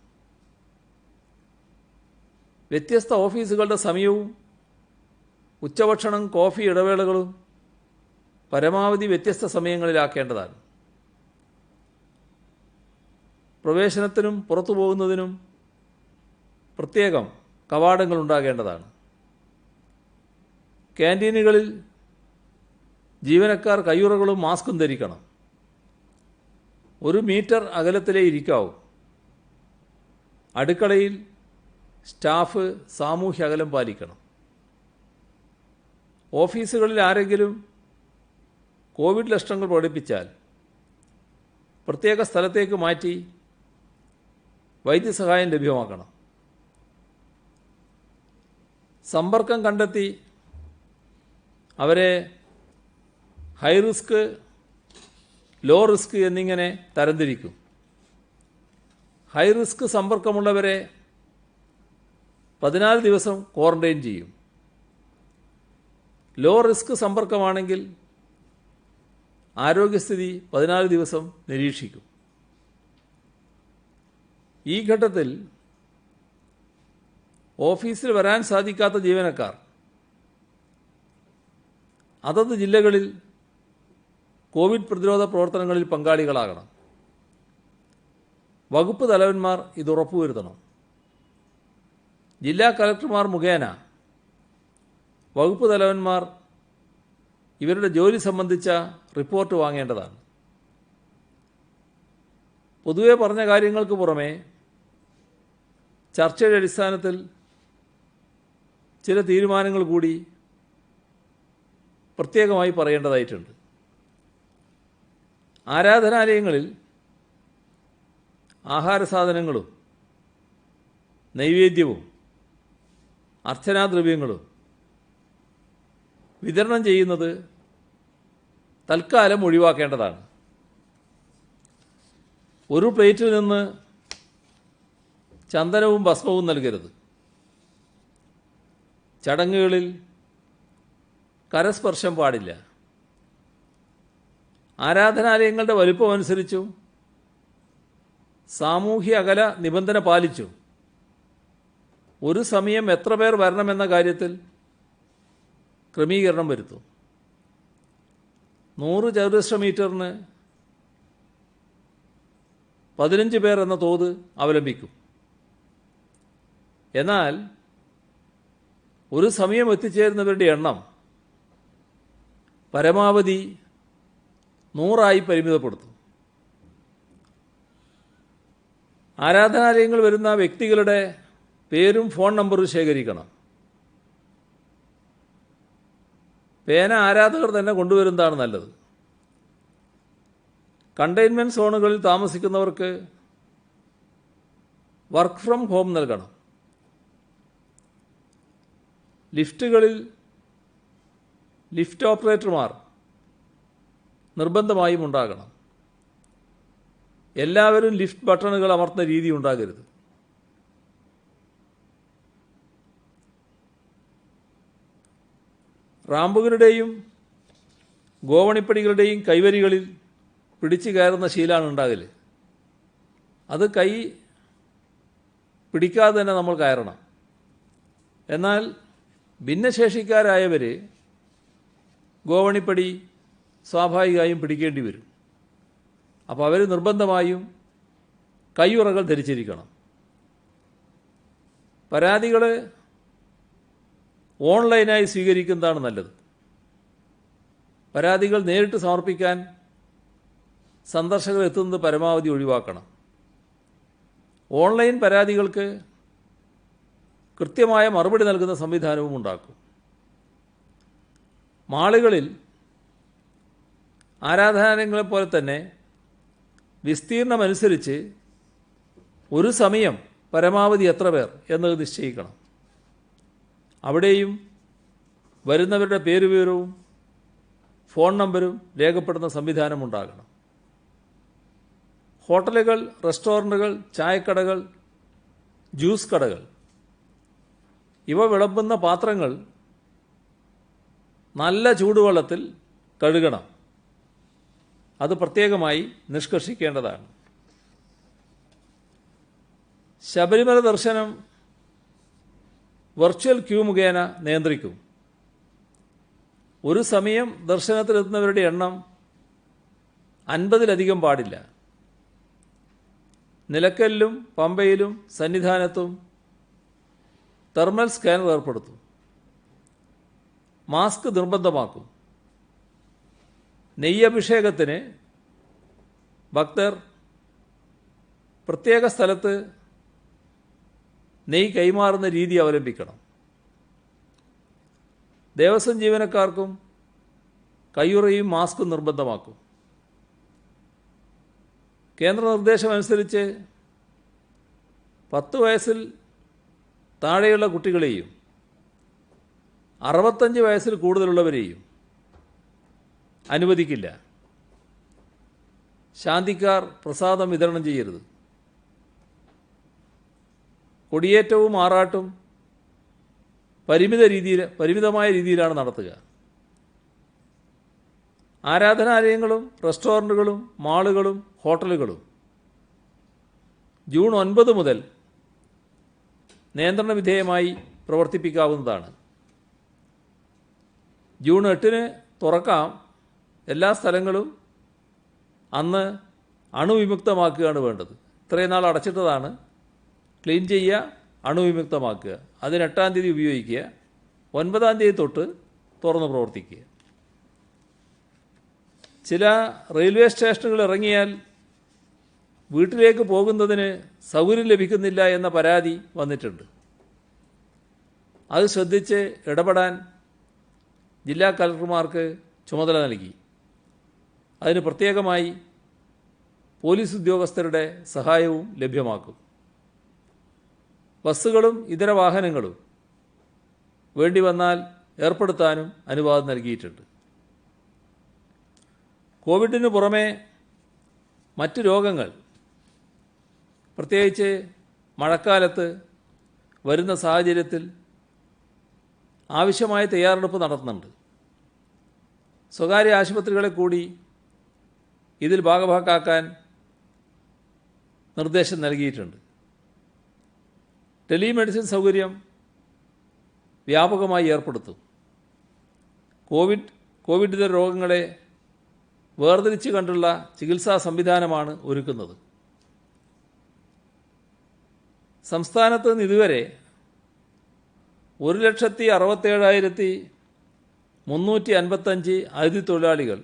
വ്യത്യസ്ത ഓഫീസുകളുടെ സമയവും ഉച്ചഭക്ഷണം, കോഫി ഇടവേളകളും പരമാവധി വ്യത്യസ്ത സമയങ്ങളിലാക്കേണ്ടതാണ്. പ്രവേശനത്തിനും പുറത്തു പോകുന്നതിനും പ്രത്യേകം കവാടങ്ങൾ ഉണ്ടാകേണ്ടതാണ്. ക്യാൻറ്റീനുകളിൽ ജീവനക്കാർ കയ്യുറകളും മാസ്കും ധരിക്കണം. 1 മീറ്റർ അകലത്തിലേ ഇരിക്കാവൂ. അടുക്കളയിൽ സ്റ്റാഫ് സാമൂഹ്യ അകലം പാലിക്കണം. ഓഫീസുകളിൽ ആരെങ്കിലും കോവിഡ് ലക്ഷണങ്ങൾ പ്രകടിപ്പിച്ചാൽ പ്രത്യേക സ്ഥലത്തേക്ക് മാറ്റി വൈദ്യസഹായം ലഭ്യമാക്കണം. സമ്പർക്കം കണ്ടെത്തി അവരെ ഹൈ റിസ്ക്, ലോ റിസ്ക് എന്നിങ്ങനെ തരംതിരിക്കും. ഹൈ റിസ്ക് സമ്പർക്കമുള്ളവരെ 14 ദിവസം ക്വാറന്റൈൻ ചെയ്യും. ലോ റിസ്ക് സമ്പർക്കമാണെങ്കിൽ ആരോഗ്യസ്ഥിതി 14 ദിവസം നിരീക്ഷിക്കും. ഈ ഘട്ടത്തിൽ ഓഫീസിൽ വരാൻ സാധിക്കാത്ത ജീവനക്കാർ അതത് ജില്ലകളിൽ കോവിഡ് പ്രതിരോധ പ്രവർത്തനങ്ങളിൽ പങ്കാളികളാകണം. വകുപ്പ് തലവന്മാർ ഇത് ഉറപ്പുവരുത്തണം. ജില്ലാ കളക്ടർമാർ മുഖേന വകുപ്പ് തലവന്മാർ ഇവരുടെ ജോലി സംബന്ധിച്ച റിപ്പോർട്ട് വാങ്ങേണ്ടതാണ്. പൊതുവെ പറഞ്ഞ കാര്യങ്ങൾക്ക് പുറമെ ചർച്ചയുടെ അടിസ്ഥാനത്തിൽ ചില തീരുമാനങ്ങൾ കൂടി പ്രത്യേകമായി പറയേണ്ടതായിട്ടുണ്ട്. ആരാധനാലയങ്ങളിൽ ആഹാരസാധനങ്ങളും നൈവേദ്യവും അർച്ചനാദ്രവ്യങ്ങളും വിതരണം ചെയ്യുന്നത് തൽക്കാലം ഒഴിവാക്കേണ്ടതാണ്. ഒരു പ്ലേറ്റിൽ നിന്ന് ചന്ദനവും ഭസ്മവും നൽകരുത്. ചടങ്ങുകളിൽ കരസ്പർശം പാടില്ല. ആരാധനാലയങ്ങളുടെ വലുപ്പമനുസരിച്ചും സാമൂഹ്യ അകല നിബന്ധന പാലിച്ചും ഒരു സമയം എത്ര പേർ വരണമെന്ന കാര്യത്തിൽ ക്രമീകരണം വരുത്തും. 100 ചതുരശ്ര മീറ്ററിന് 15 പേർ എന്ന തോത് അവലംബിക്കും. എന്നാൽ ഒരു സമയം എത്തിച്ചേരുന്നവരുടെ എണ്ണം പരമാവധി 100 പരിമിതപ്പെടുത്തും. ആരാധനാലയങ്ങൾ വരുന്ന വ്യക്തികളുടെ പേരും ഫോൺ നമ്പറും ശേഖരിക്കണം. പേന ആരാധകർ തന്നെ കൊണ്ടുവരുന്നതാണ് നല്ലത്. കണ്ടെയ്ൻമെൻറ് സോണുകളിൽ താമസിക്കുന്നവർക്ക് വർക്ക് ഫ്രം ഹോം നൽകണം. ലിഫ്റ്റുകളിൽ ലിഫ്റ്റ് ഓപ്പറേറ്റർമാർ നിർബന്ധമായും ഉണ്ടാകണം. എല്ലാവരും ലിഫ്റ്റ് ബട്ടണുകൾ അമർത്തുന്ന രീതി ഉണ്ടാകരുത്. റാമ്പുകളുടെയും ഗോവണിപ്പടികളുടെയും കൈവരികളിൽ പിടിച്ചു കയറുന്ന ശീലമാണ് ഉണ്ടാകൽ. അത് കൈ പിടിക്കാതെ തന്നെ നമ്മൾ കയറണം. എന്നാൽ ഭിന്നശേഷിക്കാരായവർ ഗോവണിപ്പടി സ്വാഭാവികമായും പിടിക്കേണ്ടി വരും. അപ്പോൾ അവർ നിർബന്ധമായും കൈയുറകൾ ധരിച്ചിരിക്കണം. പരാതികൾ ഓൺലൈനായി സ്വീകരിക്കുന്നതാണ് നല്ലത്. പരാതികൾ നേരിട്ട് സമർപ്പിക്കാൻ സന്ദർശകർ എത്തുന്നത് പരമാവധി ഒഴിവാക്കണം. ഓൺലൈൻ പരാതികൾക്ക് കൃത്യമായ മറുപടി നൽകുന്ന സംവിധാനവും ഉണ്ടാക്കും. മാളുകളിൽ ആരാധനാലയങ്ങളെപ്പോലെ തന്നെ വിസ്തീർണമനുസരിച്ച് ഒരു സമയം പരമാവധി എത്ര പേർ എന്നത് നിശ്ചയിക്കണം. അവിടെയും വരുന്നവരുടെ പേരുവിവരവും ഫോൺ നമ്പരും രേഖപ്പെടുന്ന സംവിധാനമുണ്ടാകണം. ഹോട്ടലുകൾ, റെസ്റ്റോറൻറ്റുകൾ, ചായക്കടകൾ, ജ്യൂസ് കടകൾ ഇവ വിളമ്പുന്ന പാത്രങ്ങൾ നല്ല ചൂടുവെള്ളത്തിൽ കഴുകണം. അത് പ്രത്യേകമായി നിഷ്കർഷിക്കേണ്ടതാണ്. ശബരിമല ദർശനം വെർച്വൽ ക്യൂ മുഖേന നിയന്ത്രിക്കും. ഒരു സമയം ദർശനത്തിലെത്തുന്നവരുടെ എണ്ണം 50-ലധികം പാടില്ല. നിലക്കലിലും പമ്പയിലും സന്നിധാനത്തും തെർമൽ സ്കാനർ ഏർപ്പെടുത്തും. മാസ്ക് നിർബന്ധമാക്കും. നെയ്യഭിഷേകത്തിന് ഭക്തർ പ്രത്യേക സ്ഥലത്ത് നെയ്യ് കൈമാറുന്ന രീതി അവലംബിക്കണം. ദേവസ്വം ജീവനക്കാർക്കും കയ്യുറയും മാസ്കും നിർബന്ധമാക്കും. കേന്ദ്ര നിർദ്ദേശമനുസരിച്ച് 10 വയസ്സിൽ താഴെയുള്ള കുട്ടികളെയും 65 വയസ്സിൽ കൂടുതലുള്ളവരെയും അനുവദിക്കില്ല. ശാന്തിക്കാർ പ്രസാദം വിതരണം ചെയ്യരുത്. കൊടിയേറ്റവും ആറാട്ടും പരിമിതമായ രീതിയിലാണ് നടത്തുക. ആരാധനാലയങ്ങളും റെസ്റ്റോറൻറ്റുകളും മാളുകളും ഹോട്ടലുകളും ജൂൺ 9 മുതൽ നിയന്ത്രണ വിധേയമായി പ്രവർത്തിപ്പിക്കാവുന്നതാണ്. ജൂൺ 8 തുറക്കാം. എല്ലാ സ്ഥലങ്ങളും അന്ന് അണുവിമുക്തമാക്കുകയാണ് വേണ്ടത്. ഇത്രയും നാൾ അടച്ചിട്ടതാണ്. ക്ലീൻ ചെയ്യുക, അണുവിമുക്തമാക്കുക. അതിന് 8-ാം തീയതി ഉപയോഗിക്കുക. 9-ാം തീയതി തൊട്ട് തുറന്ന് പ്രവർത്തിക്കുക. ചില റെയിൽവേ സ്റ്റേഷനുകൾ ഇറങ്ങിയാൽ വീട്ടിലേക്ക് പോകുന്നതിന് സൗകര്യം ലഭിക്കുന്നില്ല എന്ന പരാതി വന്നിട്ടുണ്ട്. അത് ശ്രദ്ധിച്ച് ഇടപെടാൻ ജില്ലാ കളക്ടർമാർക്ക് ചുമതല നൽകി. അതിന് പ്രത്യേകമായി പോലീസ് ഉദ്യോഗസ്ഥരുടെ സഹായവും ലഭ്യമാക്കും. ബസ്സുകളും ഇതര വാഹനങ്ങളും വേണ്ടി വന്നാൽ ഏർപ്പെടുത്താനും അനുവാദം നൽകിയിട്ടുണ്ട്. കോവിഡിന് പുറമെ മറ്റ് രോഗങ്ങൾ, പ്രത്യേകിച്ച് മഴക്കാലത്ത് വരുന്ന സാഹചര്യത്തിൽ ആവശ്യമായ തയ്യാറെടുപ്പ് നടത്തുന്നുണ്ട്. സ്വകാര്യ ആശുപത്രികളെ കൂടി ഇതിൽ ഭാഗഭാക്കാക്കാൻ നിർദ്ദേശം നൽകിയിട്ടുണ്ട്. ടെലിമെഡിസിൻ സൗകര്യം വ്യാപകമായി ഏർപ്പെടുത്തും. കോവിഡ് ഇതര രോഗങ്ങളെ വേർതിരിച്ച് കണ്ടുള്ള ചികിത്സാ സംവിധാനമാണ് ഒരുക്കുന്നത്. സംസ്ഥാനത്ത് നിന്ന് ഇതുവരെ 1,67,355 അതിഥി തൊഴിലാളികൾ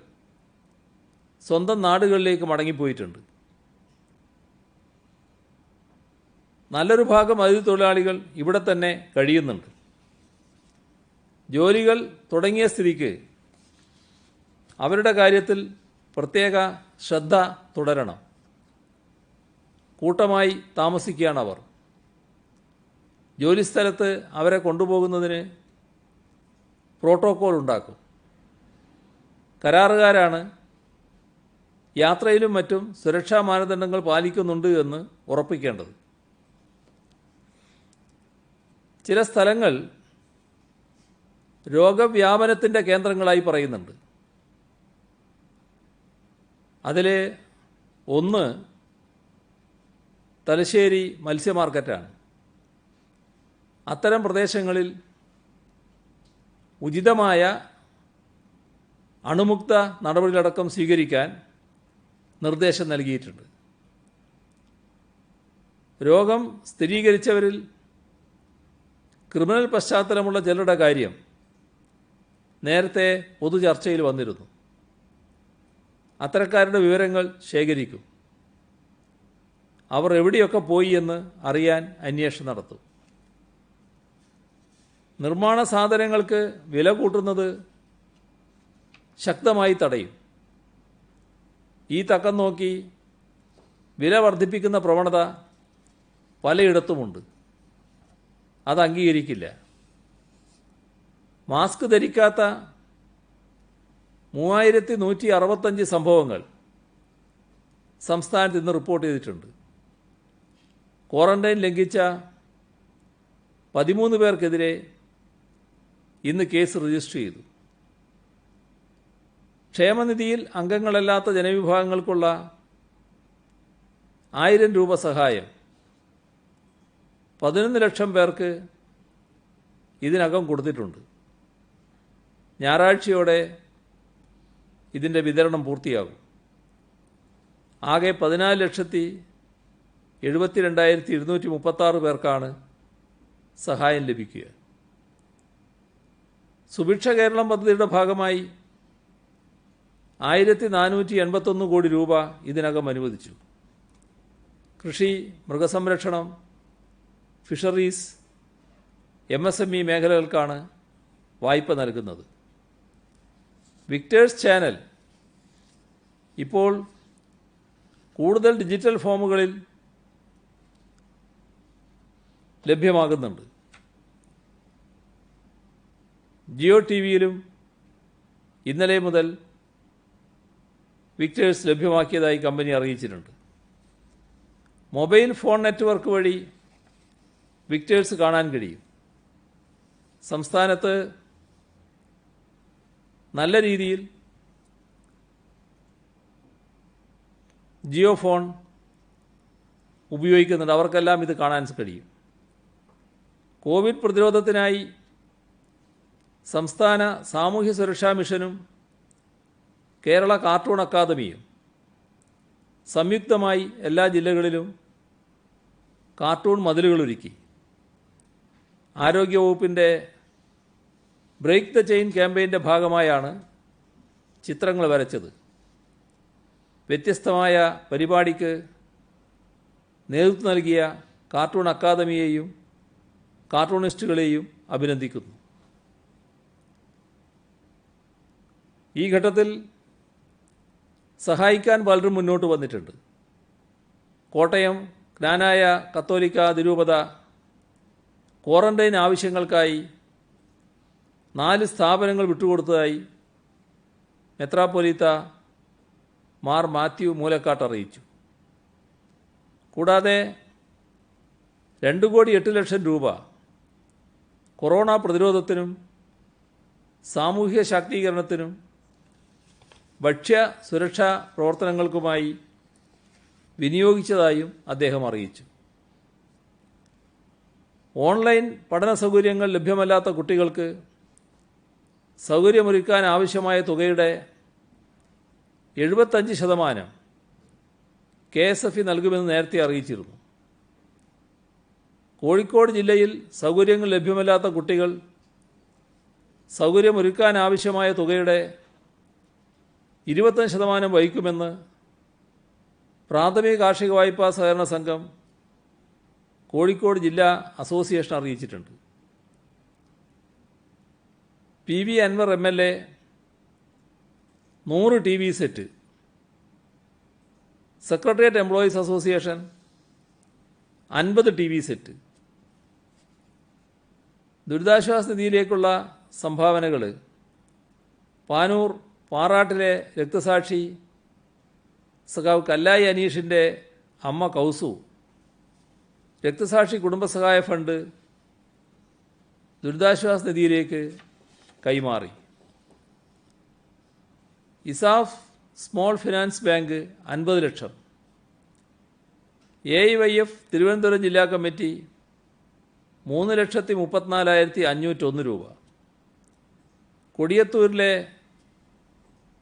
സ്വന്തം നാടുകളിലേക്ക് മടങ്ങിപ്പോയിട്ടുണ്ട്. നല്ലൊരു ഭാഗം അതിഥി തൊഴിലാളികൾ ഇവിടെ തന്നെ കഴിയുന്നുണ്ട്. ജോലികൾ തുടങ്ങിയ സ്ഥിതിക്ക് അവരുടെ കാര്യത്തിൽ പ്രത്യേക ശ്രദ്ധ തുടരണം. കൂട്ടമായി താമസിക്കുകയാണ് അവർ. ജോലിസ്ഥലത്ത് അവരെ കൊണ്ടുപോകുന്നതിന് പ്രോട്ടോക്കോൾ ഉണ്ടാക്കും. കരാറുകാരാണ്. യാത്രയിലും മറ്റും സുരക്ഷാ മാനദണ്ഡങ്ങൾ പാലിക്കുന്നുണ്ട് എന്ന് ഉറപ്പിക്കേണ്ടത്. ചില സ്ഥലങ്ങൾ രോഗവ്യാപനത്തിൻ്റെ കേന്ദ്രങ്ങളായി പറയുന്നുണ്ട്. അതിൽ ഒന്ന് തലശ്ശേരി മത്സ്യ മാർക്കറ്റാണ്. അത്തരം പ്രദേശങ്ങളിൽ ഉചിതമായ അണുമുക്ത നടപടികളടക്കം സ്വീകരിക്കാൻ നിർദ്ദേശം നൽകിയിട്ടുണ്ട്. രോഗം സ്ഥിരീകരിച്ചവരിൽ ക്രിമിനൽ പശ്ചാത്തലമുള്ള ചിലരുടെ കാര്യം നേരത്തെ പൊതുചർച്ചയിൽ വന്നിരുന്നു. അത്തരക്കാരുടെ വിവരങ്ങൾ ശേഖരിക്കും. അവർ എവിടെയൊക്കെ പോയി എന്ന് അറിയാൻ അന്വേഷണം നടത്തും. നിർമ്മാണ സാധനങ്ങൾക്ക് വില കൂട്ടുന്നത് ശക്തമായി തടയും. ഈ തക്കം നോക്കി വില വർദ്ധിപ്പിക്കുന്ന പ്രവണത പലയിടത്തുമുണ്ട്. അത് അംഗീകരിക്കില്ല. മാസ്ക് ധരിക്കാത്ത 3165 സംഭവങ്ങൾ സംസ്ഥാനത്ത് ഇന്ന് റിപ്പോർട്ട് ചെയ്തിട്ടുണ്ട്. ക്വാറന്റൈൻ ലംഘിച്ച 13 പേർക്കെതിരെ ഇന്ന് കേസ് രജിസ്റ്റർ ചെയ്തു. ക്ഷേമനിധിയിൽ അംഗങ്ങളല്ലാത്ത ജനവിഭാഗങ്ങൾക്കുള്ള 1000 രൂപ സഹായം 11 ലക്ഷം പേർക്ക് ഇതിനകം കൊടുത്തിട്ടുണ്ട്. ഞായറാഴ്ചയോടെ ഇതിൻ്റെ വിതരണം പൂർത്തിയാകും. ആകെ 14,72,236 പേർക്കാണ് സഹായം ലഭിക്കുക. സുഭിക്ഷ കേരളം പദ്ധതിയുടെ ഭാഗമായി 1481 കോടി രൂപ ഇതിനകം അനുവദിച്ചു. കൃഷി, മൃഗസംരക്ഷണം, ഫിഷറീസ്, MSME മേഖലകൾക്കാണ് വായ്പ നൽകുന്നത്. വിക്ടേഴ്സ് ചാനൽ ഇപ്പോൾ കൂടുതൽ ഡിജിറ്റൽ ഫോമുകളിൽ ലഭ്യമാകുന്നുണ്ട്. ജിയോ ടി വിയിലും ഇന്നലെ മുതൽ വിക്ടേഴ്സ് ലഭ്യമാക്കിയതായി കമ്പനി അറിയിച്ചിട്ടുണ്ട്. മൊബൈൽ ഫോൺ നെറ്റ്വർക്ക് വഴി വിക്ടേഴ്സ് കാണാൻ കഴിയും. സംസ്ഥാനത്ത് നല്ല രീതിയിൽ ജിയോ ഫോൺ ഉപയോഗിക്കുന്നുണ്ട്. അവർക്കെല്ലാം ഇത് കാണാൻ കഴിയും. കോവിഡ് പ്രതിരോധത്തിനായി സംസ്ഥാന സാമൂഹ്യ സുരക്ഷാ മിഷനും കേരള കാർട്ടൂൺ അക്കാദമിയും സംയുക്തമായി എല്ലാ ജില്ലകളിലും കാർട്ടൂൺ മതിലുകളൊരുക്കി. ആരോഗ്യവകുപ്പിൻ്റെ ബ്രേക്ക് ദ ചെയിൻ ക്യാമ്പയിൻ്റെ ഭാഗമായാണ് ചിത്രങ്ങൾ വരച്ചത്. വ്യത്യസ്തമായ പരിപാടിക്ക് നേതൃത്വം നൽകിയ കാർട്ടൂൺ അക്കാദമിയെയും കാർട്ടൂണിസ്റ്റുകളെയും അഭിനന്ദിക്കുന്നു. ഈ ഘട്ടത്തിൽ സഹായിക്കാൻ പലരും മുന്നോട്ട് വന്നിട്ടുണ്ട്. കോട്ടയം ജ്ഞാനായ കത്തോലിക്ക അതിരൂപത ക്വാറന്റൈൻ ആവശ്യങ്ങൾക്കായി 4 സ്ഥാപനങ്ങൾ വിട്ടുകൊടുത്തതായി മെത്രാപ്പൊലീത്ത മാർ മാത്യു മൂലക്കാട്ട് അറിയിച്ചു. കൂടാതെ 2,08,00,000 രൂപ കൊറോണ പ്രതിരോധത്തിനും സാമൂഹിക ശാക്തീകരണത്തിനും ഭക്ഷ്യ സുരക്ഷാ പ്രവർത്തനങ്ങൾക്കുമായി വിനിയോഗിച്ചതായും അദ്ദേഹം അറിയിച്ചു. ഓൺലൈൻ പഠന സൗകര്യങ്ങൾ ലഭ്യമല്ലാത്ത കുട്ടികൾക്ക് സൗകര്യമൊരുക്കാൻ ആവശ്യമായ തുകയുടെ 75% KSFE നൽകുമെന്ന് നേരത്തെ അറിയിച്ചിരുന്നു. കോഴിക്കോട് ജില്ലയിൽ സൗകര്യങ്ങൾ ലഭ്യമല്ലാത്ത കുട്ടികൾ സൗകര്യമൊരുക്കാൻ ആവശ്യമായ തുകയുടെ 25% വഹിക്കുമെന്ന് പ്രാഥമിക കാർഷിക വായ്പാ സഹകരണ സംഘം കോഴിക്കോട് ജില്ലാ അസോസിയേഷൻ അറിയിച്ചിട്ടുണ്ട്. PV Anvar MLA 100 TV set, secretariat employees association 50 TV set. ദുരിതാശ്വാസ നിധിയിലേക്കുള്ള സംഭാവനകൾ പാനൂർ പാറാട്ടിലെ രക്തസാക്ഷി സഖാവ് കല്ലായി അനീഷിൻ്റെ അമ്മ കൗസു രക്തസാക്ഷി കുടുംബസഹായ ഫണ്ട് ദുരിതാശ്വാസ നിധിയിലേക്ക് കൈമാറി. ഇസാഫ് സ്മോൾ ഫിനാൻസ് ബാങ്ക് 50 ലക്ഷം. AIYF തിരുവനന്തപുരം ജില്ലാ കമ്മിറ്റി 3,34,501 രൂപ. കൊടിയത്തൂരിലെ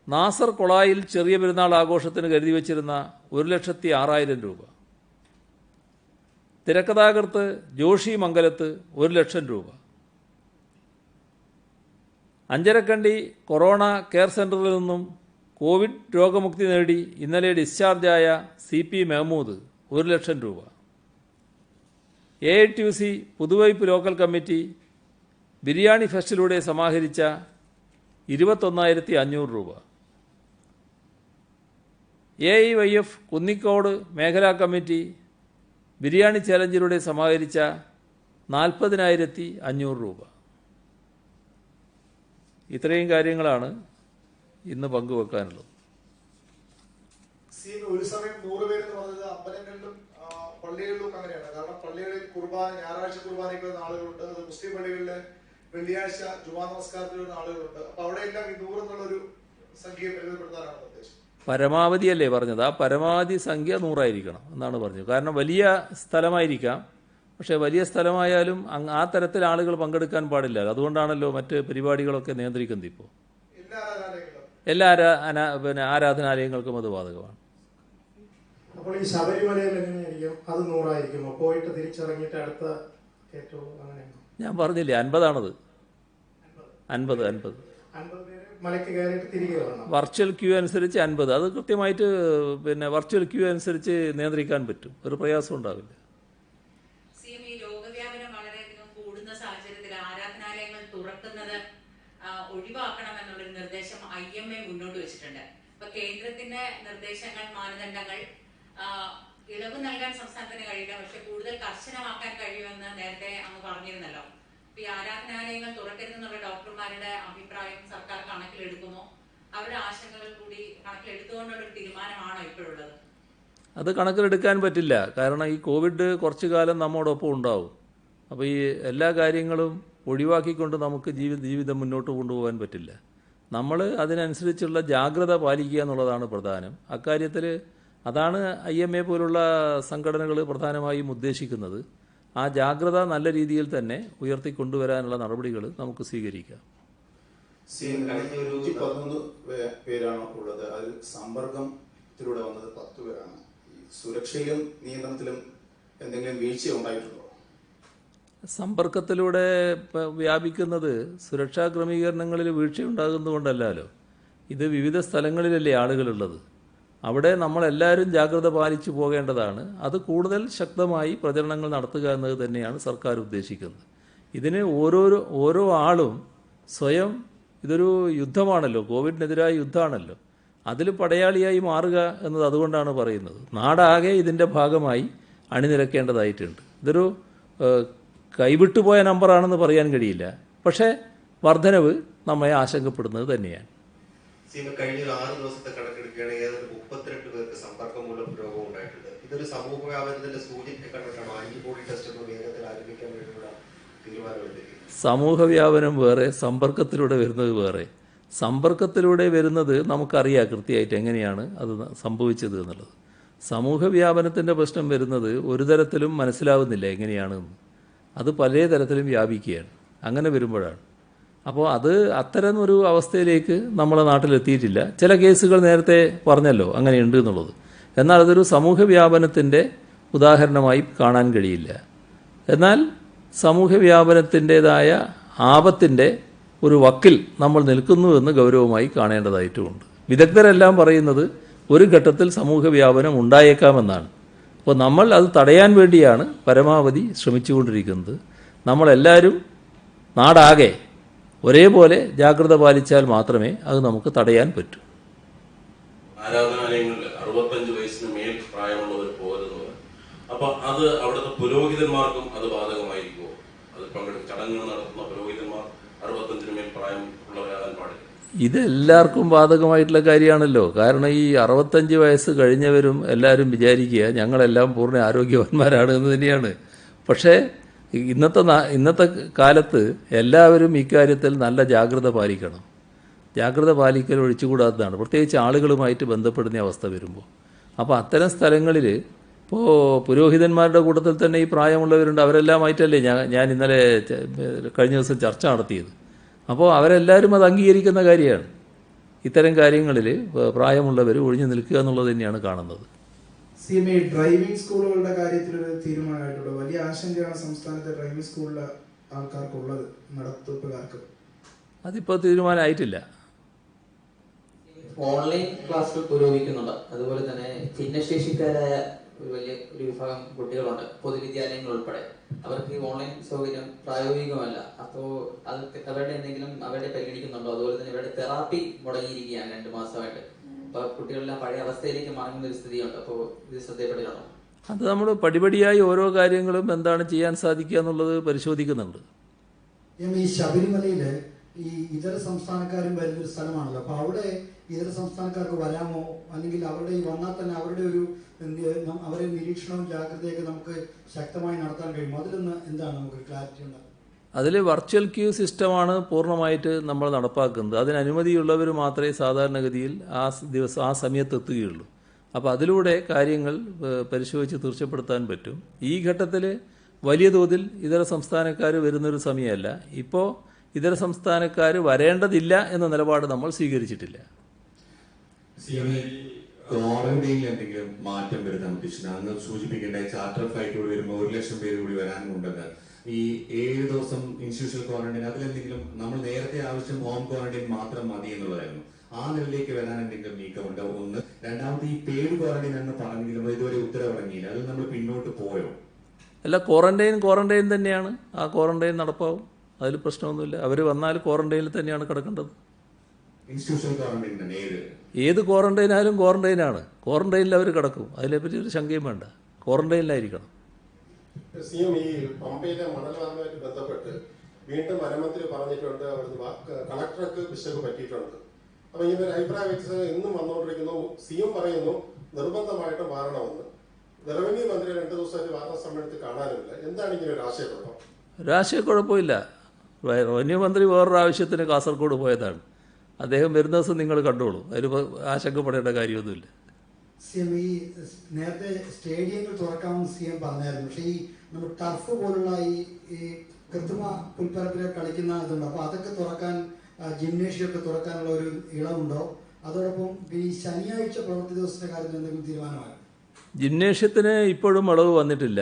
നാസർ കൊളായിൽ ചെറിയ പെരുന്നാൾ ആഘോഷത്തിന് കരുതി വച്ചിരുന്ന 1,06,000 രൂപ. തിരക്കഥാകൃത്ത് ജോഷി മംഗലത്ത് 1,00,000 രൂപ. അഞ്ചരക്കണ്ടി കൊറോണ കെയർ സെൻ്ററിൽ നിന്നും കോവിഡ് രോഗമുക്തി നേടി ഇന്നലെ ഡിസ്ചാർജായ CP മെഹമ്മൂദ് 1,00,000 രൂപ. AITUC Puthuvype local committee biryani ഫെസ്റ്റിലൂടെ സമാഹരിച്ച 21,500 രൂപ. AIYF കുന്നിക്കോട് മേഖലാ കമ്മിറ്റി ബിരിയാണി ചാലഞ്ചിലൂടെ സമാഹരിച്ച 40,500 രൂപ. ഇത്രയും കാര്യങ്ങളാണ് ഇന്ന് പങ്കുവെക്കാനുള്ളത്. ഒരു സമയം 100 പേര് എന്ന് പറഞ്ഞത് അമ്പലങ്ങളിലും പള്ളികളിലും അങ്ങനെയാണ്. കാരണം പള്ളികളിൽ കുർബാന ഞായറാഴ്ച കുർബാനയ്ക്ക് വരുന്ന ആളുകളുണ്ട്, അത് മുസ്ലിം പള്ളികളിലെ വെള്ളിയാഴ്ച ജുമാ നമസ്കാരത്തിൽ വരുന്ന ആളുകളുണ്ട്. അപ്പൊ അവിടെയെല്ലാം ഈ 100 എന്നുള്ളൊരു സംഖ്യ പരിമിതപ്പെടുത്താനാണ് ഉദ്ദേശം. പരമാവധിയല്ലേ പറഞ്ഞത്? ആ പരമാവധി സംഖ്യ 100 ആയിരിക്കണം എന്നാണ് പറഞ്ഞത്. കാരണം വലിയ സ്ഥലമായിരിക്കാം, പക്ഷേ വലിയ സ്ഥലമായാലും ആ തരത്തിൽ ആളുകൾ പങ്കെടുക്കാൻ പാടില്ല. അതുകൊണ്ടാണല്ലോ മറ്റ് പരിപാടികളൊക്കെ നിയന്ത്രിക്കുന്നത്. ഇപ്പോൾ എല്ലാ ആരാധനാലയങ്ങൾക്കും അത് ബാധകമാണ്. അപ്പോൾ ഈ ശബരിമലയിൽ എങ്ങനെയായിരിക്കും? അത് 100 ആയിരിക്കുമോ? പോയിട്ട് തിരിച്ചിറങ്ങിയിട്ട് അടുത്ത കയറ്റവും അങ്ങനെയാണോ? ഞാൻ പറഞ്ഞില്ലേ 50 ആണത്. 50 മലയ്ക്ക് കയറിയിട്ട് തിരികെ വരണം. വെർച്വൽ ക്യൂ അനുസരിച്ച് 50. അത് കൃത്യമായിട്ട് വെർച്വൽ ക്യൂ അനുസരിച്ച് നിയന്ത്രിക്കാൻ പറ്റും. ഒരു പ്രയാസം ഉണ്ടാവില്ല. രോഗവ്യാപനം വളരെയധികം കൂടുന്ന സാഹചര്യത്തിൽ ആരാധനാലയങ്ങൾ തുറക്കുന്നത് ഒഴിവാക്കണമെന്നുള്ളൊരു നിർദ്ദേശം IMA മുന്നോട്ട് വെച്ചിട്ടുണ്ട്. അപ്പൊ കേന്ദ്രത്തിന്റെ നിർദ്ദേശങ്ങൾ, മാനദണ്ഡങ്ങൾ ഇളവ് നൽകാൻ സംസ്ഥാനത്തിന് കഴിയില്ല, പക്ഷെ കൂടുതൽ കർശനമാക്കാൻ കഴിയുമെന്ന് നേരത്തെ അങ്ങ് പറഞ്ഞിരുന്നല്ലോ. അപ്പൊ ഈ ആരാധനാലയങ്ങൾ തുറക്കരുതെന്നുള്ള ഡോക്ടർമാരുടെ അഭിപ്രായം സർക്കാർ കണക്കിലെടുക്കുമോ? അവരുടെ ആശങ്കകൾ കൂടി കണക്കിലെടുത്തുകൊണ്ടുള്ള ഒരു തീരുമാനമാണോ ഇപ്പോഴുള്ളത്? അത് കണക്കിലെടുക്കാൻ പറ്റില്ല. കാരണം ഈ കോവിഡ് കുറച്ചു കാലം നമ്മോടൊപ്പം ഉണ്ടാവും. അപ്പോൾ ഈ എല്ലാ കാര്യങ്ങളും ഒഴിവാക്കിക്കൊണ്ട് നമുക്ക് ജീവിതം മുന്നോട്ട് കൊണ്ടുപോകാൻ പറ്റില്ല. നമ്മൾ അതിനനുസരിച്ചുള്ള ജാഗ്രത പാലിക്കുക എന്നുള്ളതാണ് പ്രധാനം. അക്കാര്യത്തിൽ അതാണ് IMA പോലുള്ള സംഘടനകൾ പ്രധാനമായും ഉദ്ദേശിക്കുന്നത്. ആ ജാഗ്രത നല്ല രീതിയിൽ തന്നെ ഉയർത്തിക്കൊണ്ടുവരാനുള്ള നടപടികൾ നമുക്ക് സ്വീകരിക്കാം. 11 പേരാണ് ഉള്ളത്. അതിൽ സമ്പർക്കത്തിലൂടെ വന്നത് 10 പേരാണ്. സുരക്ഷയിലും നിയന്ത്രണത്തിലും എന്തെങ്കിലും വീഴ്ച ഉണ്ടായിട്ടുണ്ടോ? സമ്പർക്കത്തിലൂടെ വ്യാപിക്കുന്നത് സുരക്ഷാ ക്രമീകരണങ്ങളിൽ വീഴ്ചയുണ്ടാകുന്നതുകൊണ്ടല്ലോ. ഇത് വിവിധ സ്ഥലങ്ങളിലല്ലേ ആളുകളുള്ളത്. അവിടെ നമ്മളെല്ലാവരും ജാഗ്രത പാലിച്ചു പോകേണ്ടതാണ്. അത് കൂടുതൽ ശക്തമായി പ്രചരണങ്ങൾ നടത്തുക എന്നത് തന്നെയാണ് സർക്കാർ ഉദ്ദേശിക്കുന്നത്. ഇതിന് ഓരോ ആളും സ്വയം, ഇതൊരു യുദ്ധമാണല്ലോ, കോവിഡിനെതിരായ യുദ്ധമാണല്ലോ, അതിൽ പടയാളിയായി മാറുക എന്നത് അതുകൊണ്ടാണ് പറയുന്നത്. നാടാകെ ഇതിൻ്റെ ഭാഗമായി അണിനിരക്കേണ്ടതായിട്ടുണ്ട്. ഇതൊരു കൈവിട്ടുപോയ നമ്പറാണെന്ന് പറയാൻ കഴിയില്ല, പക്ഷേ വർധനവ് നമ്മെ ആശങ്കപ്പെടുന്നത് തന്നെയാണ്. കഴിഞ്ഞ 6 ദിവസത്തെ കണക്കെടുക്കുകയാണെങ്കിൽ ഏതാണ്ട് 32 പേർക്ക് സമ്പർക്കം മൂലം രോഗം ഉണ്ടായിട്ടുണ്ട്. ഇതൊരു സമൂഹ വ്യാപനത്തിന്റെ സൂചനയെ കണ്ടിട്ടാണ് ആന്റിബോഡി ടെസ്റ്റ് വേഗത്തിൽ ആരംഭിക്കാൻ വേണ്ടിയുള്ള തീരുമാനമെടുത്തിരിക്കുന്നത്. സമൂഹ വ്യാപനം വേറെ, സമ്പർക്കത്തിലൂടെ വരുന്നത് വേറെ. സമ്പർക്കത്തിലൂടെ വരുന്നത് നമുക്കറിയാം കൃത്യമായിട്ട് എങ്ങനെയാണ് അത് സംഭവിച്ചത് എന്നുള്ളത്. സമൂഹ വ്യാപനത്തിൻ്റെ പ്രശ്നം വരുന്നത് ഒരു തരത്തിലും മനസ്സിലാവുന്നില്ല എങ്ങനെയാണെന്ന്. അത് പല തരത്തിലും വ്യാപിക്കുകയാണ്. അങ്ങനെ വരുമ്പോഴാണ്. അപ്പോൾ അത് അത്തരം ഒരു അവസ്ഥയിലേക്ക് നമ്മുടെ നാട്ടിലെത്തിയിട്ടില്ല. ചില കേസുകൾ നേരത്തെ പറഞ്ഞല്ലോ അങ്ങനെയുണ്ട് എന്നുള്ളത്. എന്നാൽ അതൊരു സമൂഹ വ്യാപനത്തിൻ്റെ ഉദാഹരണമായി കാണാൻ കഴിയില്ല. എന്നാൽ സമൂഹ വ്യാപനത്തിൻ്റെതായ ആപത്തിൻ്റെ ഒരു വക്കിൽ നമ്മൾ നിൽക്കുന്നുവെന്ന് ഗൗരവമായി കാണേണ്ടതായിട്ടുമുണ്ട്. വിദഗ്ധരെല്ലാം പറയുന്നത് ഒരു ഘട്ടത്തിൽ സമൂഹ വ്യാപനം ഉണ്ടായേക്കാമെന്നാണ്. അപ്പോൾ നമ്മൾ അത് തടയാൻ വേണ്ടിയാണ് പരമാവധി ശ്രമിച്ചുകൊണ്ടിരിക്കുന്നത്. നമ്മളെല്ലാവരും നാടാകെ ഒരേപോലെ ജാഗ്രത പാലിച്ചാൽ മാത്രമേ അത് നമുക്ക് തടയാൻ പറ്റൂ. ആരാധനാലയങ്ങളിൽ 65 വയസ്സിന് മേൽ പ്രായമുള്ളവർ പോകരുന്നത്. അപ്പൊ അത് അവിടുത്തെ പുരോഹിതന്മാർക്കും അത് ബാധകമായിരിക്കുമോ? അത് ചടങ്ങുകൾ നടത്തുന്ന പുരോഹിതന്മാർ 65 മേൽ പ്രായം ഉള്ളവരാകാൻ പാടില്ല. ഇതെല്ലാവർക്കും ബാധകമായിട്ടുള്ള കാര്യമാണല്ലോ. കാരണം ഈ 65 വയസ്സ് കഴിഞ്ഞവരും എല്ലാവരും വിചാരിക്കുക ഞങ്ങളെല്ലാം പൂർണ്ണ ആരോഗ്യവാന്മാരാണ് എന്ന് തന്നെയാണ്. പക്ഷേ ഇന്നത്തെ കാലത്ത് എല്ലാവരും ഇക്കാര്യത്തിൽ നല്ല ജാഗ്രത പാലിക്കണം. ജാഗ്രത പാലിക്കൽ ഒഴിച്ചുകൂടാത്തതാണ്, പ്രത്യേകിച്ച് ആളുകളുമായിട്ട് ബന്ധപ്പെടുന്ന അവസ്ഥ വരുമ്പോൾ. അപ്പോൾ അത്തരം സ്ഥലങ്ങളിൽ ഇപ്പോൾ പുരോഹിതന്മാരുടെ കൂട്ടത്തിൽ തന്നെ ഈ പ്രായമുള്ളവരുണ്ട്. അവരെല്ലാമായിട്ടല്ലേ ഞാൻ ഇന്നലെ കഴിഞ്ഞ ദിവസം ചർച്ച നടത്തിയത്. അപ്പോൾ അവരെല്ലാവരും അത് അംഗീകരിക്കുന്ന കാര്യമാണ്. ഇത്തരം കാര്യങ്ങളിൽ പ്രായമുള്ളവർ ഒഴിഞ്ഞു നിൽക്കുക എന്നുള്ളത് തന്നെയാണ് കാണുന്നത്. CMA ഡ്രൈവിംഗ് സ്കൂളുകളുടെ കാര്യത്തിലൊരു തീരുമാനമായിട്ടുള്ള വലിയ ആശങ്കയാണ് സംസ്ഥാനത്തെ ഡ്രൈവിംഗ് സ്കൂളിലെ ആൾക്കാർക്കുള്ളത്, നടത്തിപ്പുകാർക്ക്. അതിപ്പോൾ തീരുമാനമായിട്ടില്ല. ഓൺലൈൻ ക്ലാസ്സുകൾ പുരോഗമിക്കുന്നുണ്ട്. അതുപോലെ തന്നെ ഭിന്നശേഷിക്കാരായ ഒരു വിഭാഗം കുട്ടികളുണ്ട്, പൊതുവിദ്യാലയങ്ങൾ ഉൾപ്പെടെ. അവർക്ക് ഓൺലൈൻ സൗകര്യം പ്രായോഗികമല്ല. അപ്പോൾ അത് അവരുടെ എന്തെങ്കിലും അവരുടെ പരിഗണിക്കുന്നുണ്ടോ? അതുപോലെ തന്നെ ഇവരുടെ തെറാപ്പി മുടങ്ങിയിരിക്കുകയാണ് 2 മാസമായിട്ട്. അപ്പൊ കുട്ടികളെല്ലാം പഴയ അവസ്ഥയിലേക്ക് മാറുന്ന ഒരു സ്ഥിതിയുണ്ട്. അപ്പോൾ ഇത് ശ്രദ്ധയപ്പെടലാണോ? അത് നമ്മൾ പടിപടിയായി ഓരോ കാര്യങ്ങളും എന്താണ് ചെയ്യാൻ സാധിക്കുക എന്നുള്ളത് പരിശോധിക്കുന്നുണ്ട്. ഈ ശബരിമലയില് ഈ ഇതര സംസ്ഥാനക്കാരും വരുന്നൊരു സ്ഥലമാണല്ലോ. അപ്പൊ അവിടെ ഇതര സംസ്ഥാനക്കാർക്ക് വരാമോ? അല്ലെങ്കിൽ അവരുടെ ഈ വന്നാൽ തന്നെ അവരുടെ ഒരു അവരുടെ നിരീക്ഷണവും ജാഗ്രതയൊക്കെ നമുക്ക് ശക്തമായി നടത്താൻ കഴിയും. അതിലൊന്ന് എന്താണ് നമുക്ക് ക്ലാരിറ്റി ഉണ്ടാകും? അതിൽ വെർച്വൽ ക്യൂ സിസ്റ്റമാണ് പൂർണ്ണമായിട്ട് നമ്മൾ നടപ്പാക്കുന്നത്. അതിന് അനുമതിയുള്ളവർ മാത്രമേ സാധാരണഗതിയിൽ ആ സമയത്ത് എത്തുകയുള്ളൂ. അപ്പോൾ അതിലൂടെ കാര്യങ്ങൾ പരിശോധിച്ച് തീർച്ചപ്പെടുത്താൻ പറ്റും. ഈ ഘട്ടത്തിൽ വലിയ തോതിൽ ഇതര സംസ്ഥാനക്കാർ വരുന്നൊരു സമയമല്ല. ഇപ്പോൾ ഇതര സംസ്ഥാനക്കാർ വരേണ്ടതില്ല എന്ന നിലപാട് നമ്മൾ സ്വീകരിച്ചിട്ടില്ല. ക്വാറന്റൈനിൽ എന്തെങ്കിലും മാറ്റം വരുത്താൻ ഉദ്ദേശിച്ചത്? അന്ന് സൂചിപ്പിക്കേണ്ട ചാർട്ടർ ഫ്ലൈറ്റ് കൂടി വരുമ്പോൾ 1 ലക്ഷം പേര് കൂടി വരാനുണ്ടെന്ന്. ഈ 7 ദിവസം ഇൻസ്റ്റിറ്റ്യൂഷണൽ ക്വാറന്റൈൻ അതിലെന്തെങ്കിലും നമ്മൾ നേരത്തെ ആവശ്യം ഹോം ക്വാറന്റൈൻ മാത്രം മതി എന്നുള്ളതായിരുന്നു. ആ നിലയിലേക്ക് വരാൻ എന്തെങ്കിലും നീക്കമുണ്ട്? ഒന്ന്. രണ്ടാമത്തെ ഈ പെയ്ഡ് ക്വാറന്റൈൻ എന്ന് പറഞ്ഞെങ്കിലും ഇതുവരെ ഉത്തരവിറങ്ങിയില്ല. അത് നമ്മൾ പിന്നോട്ട് പോയോ? അല്ല, ക്വാറന്റൈൻ തന്നെയാണ്. ആ ക്വാറന്റൈൻ നടപ്പാവും. അതിൽ പ്രശ്നമൊന്നുമില്ല. അവർ വന്നാൽ ക്വാറന്റൈനിൽ തന്നെയാണ് കിടക്കേണ്ടത്. ഇൻസ്റ്റിറ്റ്യൂഷണൽ ക്വാറന്റൈൻ തന്നെ ഏത് ക്വാറന്റൈനായാലും ക്വാറന്റൈനാണ്. ക്വാറന്റൈനിൽ അവർ കിടക്കും. അതിനെപ്പറ്റി ഒരു ശങ്കയും വേണ്ട. ക്വാറന്റൈനിലായിരിക്കണം. സിഎം, ഈ പമ്പയിലെ മണൽ വാങ്ങുമായിട്ട് ബന്ധപ്പെട്ട് വീണ്ടും വനമന്ത്രി പറഞ്ഞിട്ടുണ്ട്, അവിടുന്ന് കളക്ടർക്ക് പിശക് പറ്റിയിട്ടുണ്ട്. അപ്പൊ ഇങ്ങനെ ഒരു അഭിപ്രായ വ്യക്തത എന്നും വന്നുകൊണ്ടിരിക്കുന്നു. സിഎം പറയുന്നു നിർബന്ധമായിട്ട് മാറണമെന്ന്. റവന്യൂ മന്ത്രി 2 ദിവസമായിട്ട് വാർത്താ സമ്മേളനത്തിൽ കാണാനില്ല. എന്താണ് ഇങ്ങനെ ഒരു ആശയക്കുഴപ്പം? ഒരാശയക്കുഴപ്പമില്ല. റവന്യൂ മന്ത്രി വേറൊരു ആവശ്യത്തിന് കാസർഗോഡ് പോയതാണ്. അദ്ദേഹം വരുന്ന ദിവസം നിങ്ങൾ കണ്ടോളൂ. അതിൽ ആശങ്കപ്പെടേണ്ട കാര്യമൊന്നുമില്ല. സിഎം, ഈ നേരത്തെ സ്റ്റേഡിയങ്ങൾ തുറക്കാമെന്ന് സിഎം പറഞ്ഞായിരുന്നു. പക്ഷേ ഈ നമ്മൾ ടർഫ് പോലുള്ള ഈ കൃത്രിമ പുൽപ്പരപ്പിൽ കളിക്കുന്ന ഇതുണ്ട്. അപ്പോൾ അതൊക്കെ തുറക്കാൻ, ജിംനേഷ്യമൊക്കെ തുറക്കാനുള്ള ഒരു ഇളവുണ്ടോ? അതോടൊപ്പം ഈ ശനിയാഴ്ച പ്രവൃത്തി ദിവസത്തിന്റെ കാര്യത്തിൽ എന്തെങ്കിലും തീരുമാനമായോ? ജിംനേഷ്യത്തിന് ഇപ്പോഴും ഇളവ് വന്നിട്ടില്ല.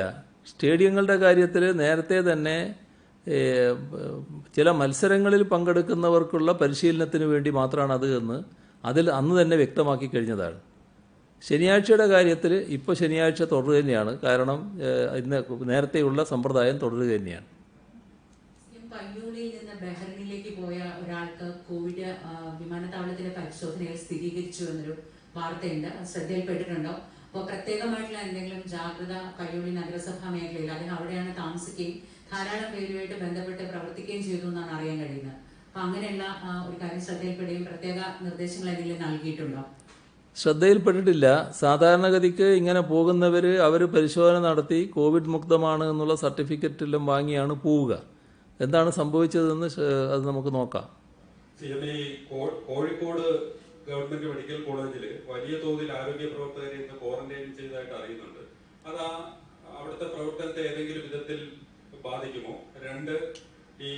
സ്റ്റേഡിയങ്ങളുടെ കാര്യത്തിൽ നേരത്തെ തന്നെ ചില മത്സരങ്ങളിൽ പങ്കെടുക്കുന്നവർക്കുള്ള പരിശീലനത്തിന് വേണ്ടി മാത്രമാണ് അത് എന്ന് അതിൽ അന്ന് തന്നെ വ്യക്തമാക്കി കഴിഞ്ഞതാണ്. ശനിയാഴ്ചയുടെ കാര്യത്തിൽ ഇപ്പോൾ ശനിയാഴ്ച തുടരുക തന്നെയാണ്. കാരണം ഇന്ന് നേരത്തെയുള്ള സമ്പ്രദായം തുടരുക തന്നെയാണ്. പയ്യൂരിൽ നിന്ന് ബഹ്റിനിലേക്ക് പോയ ഒരാൾക്ക് കോവിഡ് വിമാനത്താവളത്തിലെ പരിശോധനയിൽ സ്ഥിരീകരിച്ചു എന്നൊരു വാർത്തയുണ്ട്. ശ്രദ്ധയിൽപ്പെട്ടിട്ടുണ്ടോ? അപ്പോൾ പ്രത്യേകമായിട്ടുള്ള എന്തെങ്കിലും ജാഗ്രത പയ്യൂരി നഗരസഭാ മേഖലയിൽ, അല്ലെങ്കിൽ അവിടെയാണ് താമസിക്കുകയും ധാരാളം പേരുമായിട്ട് ബന്ധപ്പെട്ട് പ്രവർത്തിക്കുകയും ചെയ്തു എന്നാണ് അറിയാൻ കഴിയുന്നത്. അപ്പൊ അങ്ങനെയുള്ള ഒരു കാര്യം ശ്രദ്ധയിൽപ്പെടുകയും പ്രത്യേക നിർദ്ദേശങ്ങൾ എന്തെങ്കിലും നൽകിയിട്ടുണ്ടോ? ശ്രദ്ധയിൽപ്പെട്ടിട്ടില്ല. സാധാരണഗതിക്ക് ഇങ്ങനെ പോകുന്നവർ അവർ പരിശോധന നടത്തി കോവിഡ് മുക്തമാണ് എന്നുള്ള സർട്ടിഫിക്കറ്റെല്ലാം വാങ്ങിയാണ് പോവുക. എന്താണ് സംഭവിച്ചതെന്ന് അത് നമുക്ക് നോക്കാം. കോഴിക്കോട് ഗവൺമെന്റ് മെഡിക്കൽ കോളേജിൽ വലിയ തോതിൽ ആരോഗ്യ പ്രവർത്തകരെ ഇന്ന് ക്വാറന്റൈൻ ചെയ്തതായിട്ട് അറിയുന്നുണ്ട്. അത് അവിടുത്തെ പ്രവർത്തനത്തെ ഏതെങ്കിലും വിധത്തിൽ ബാധിക്കുമോ? 2, ഈ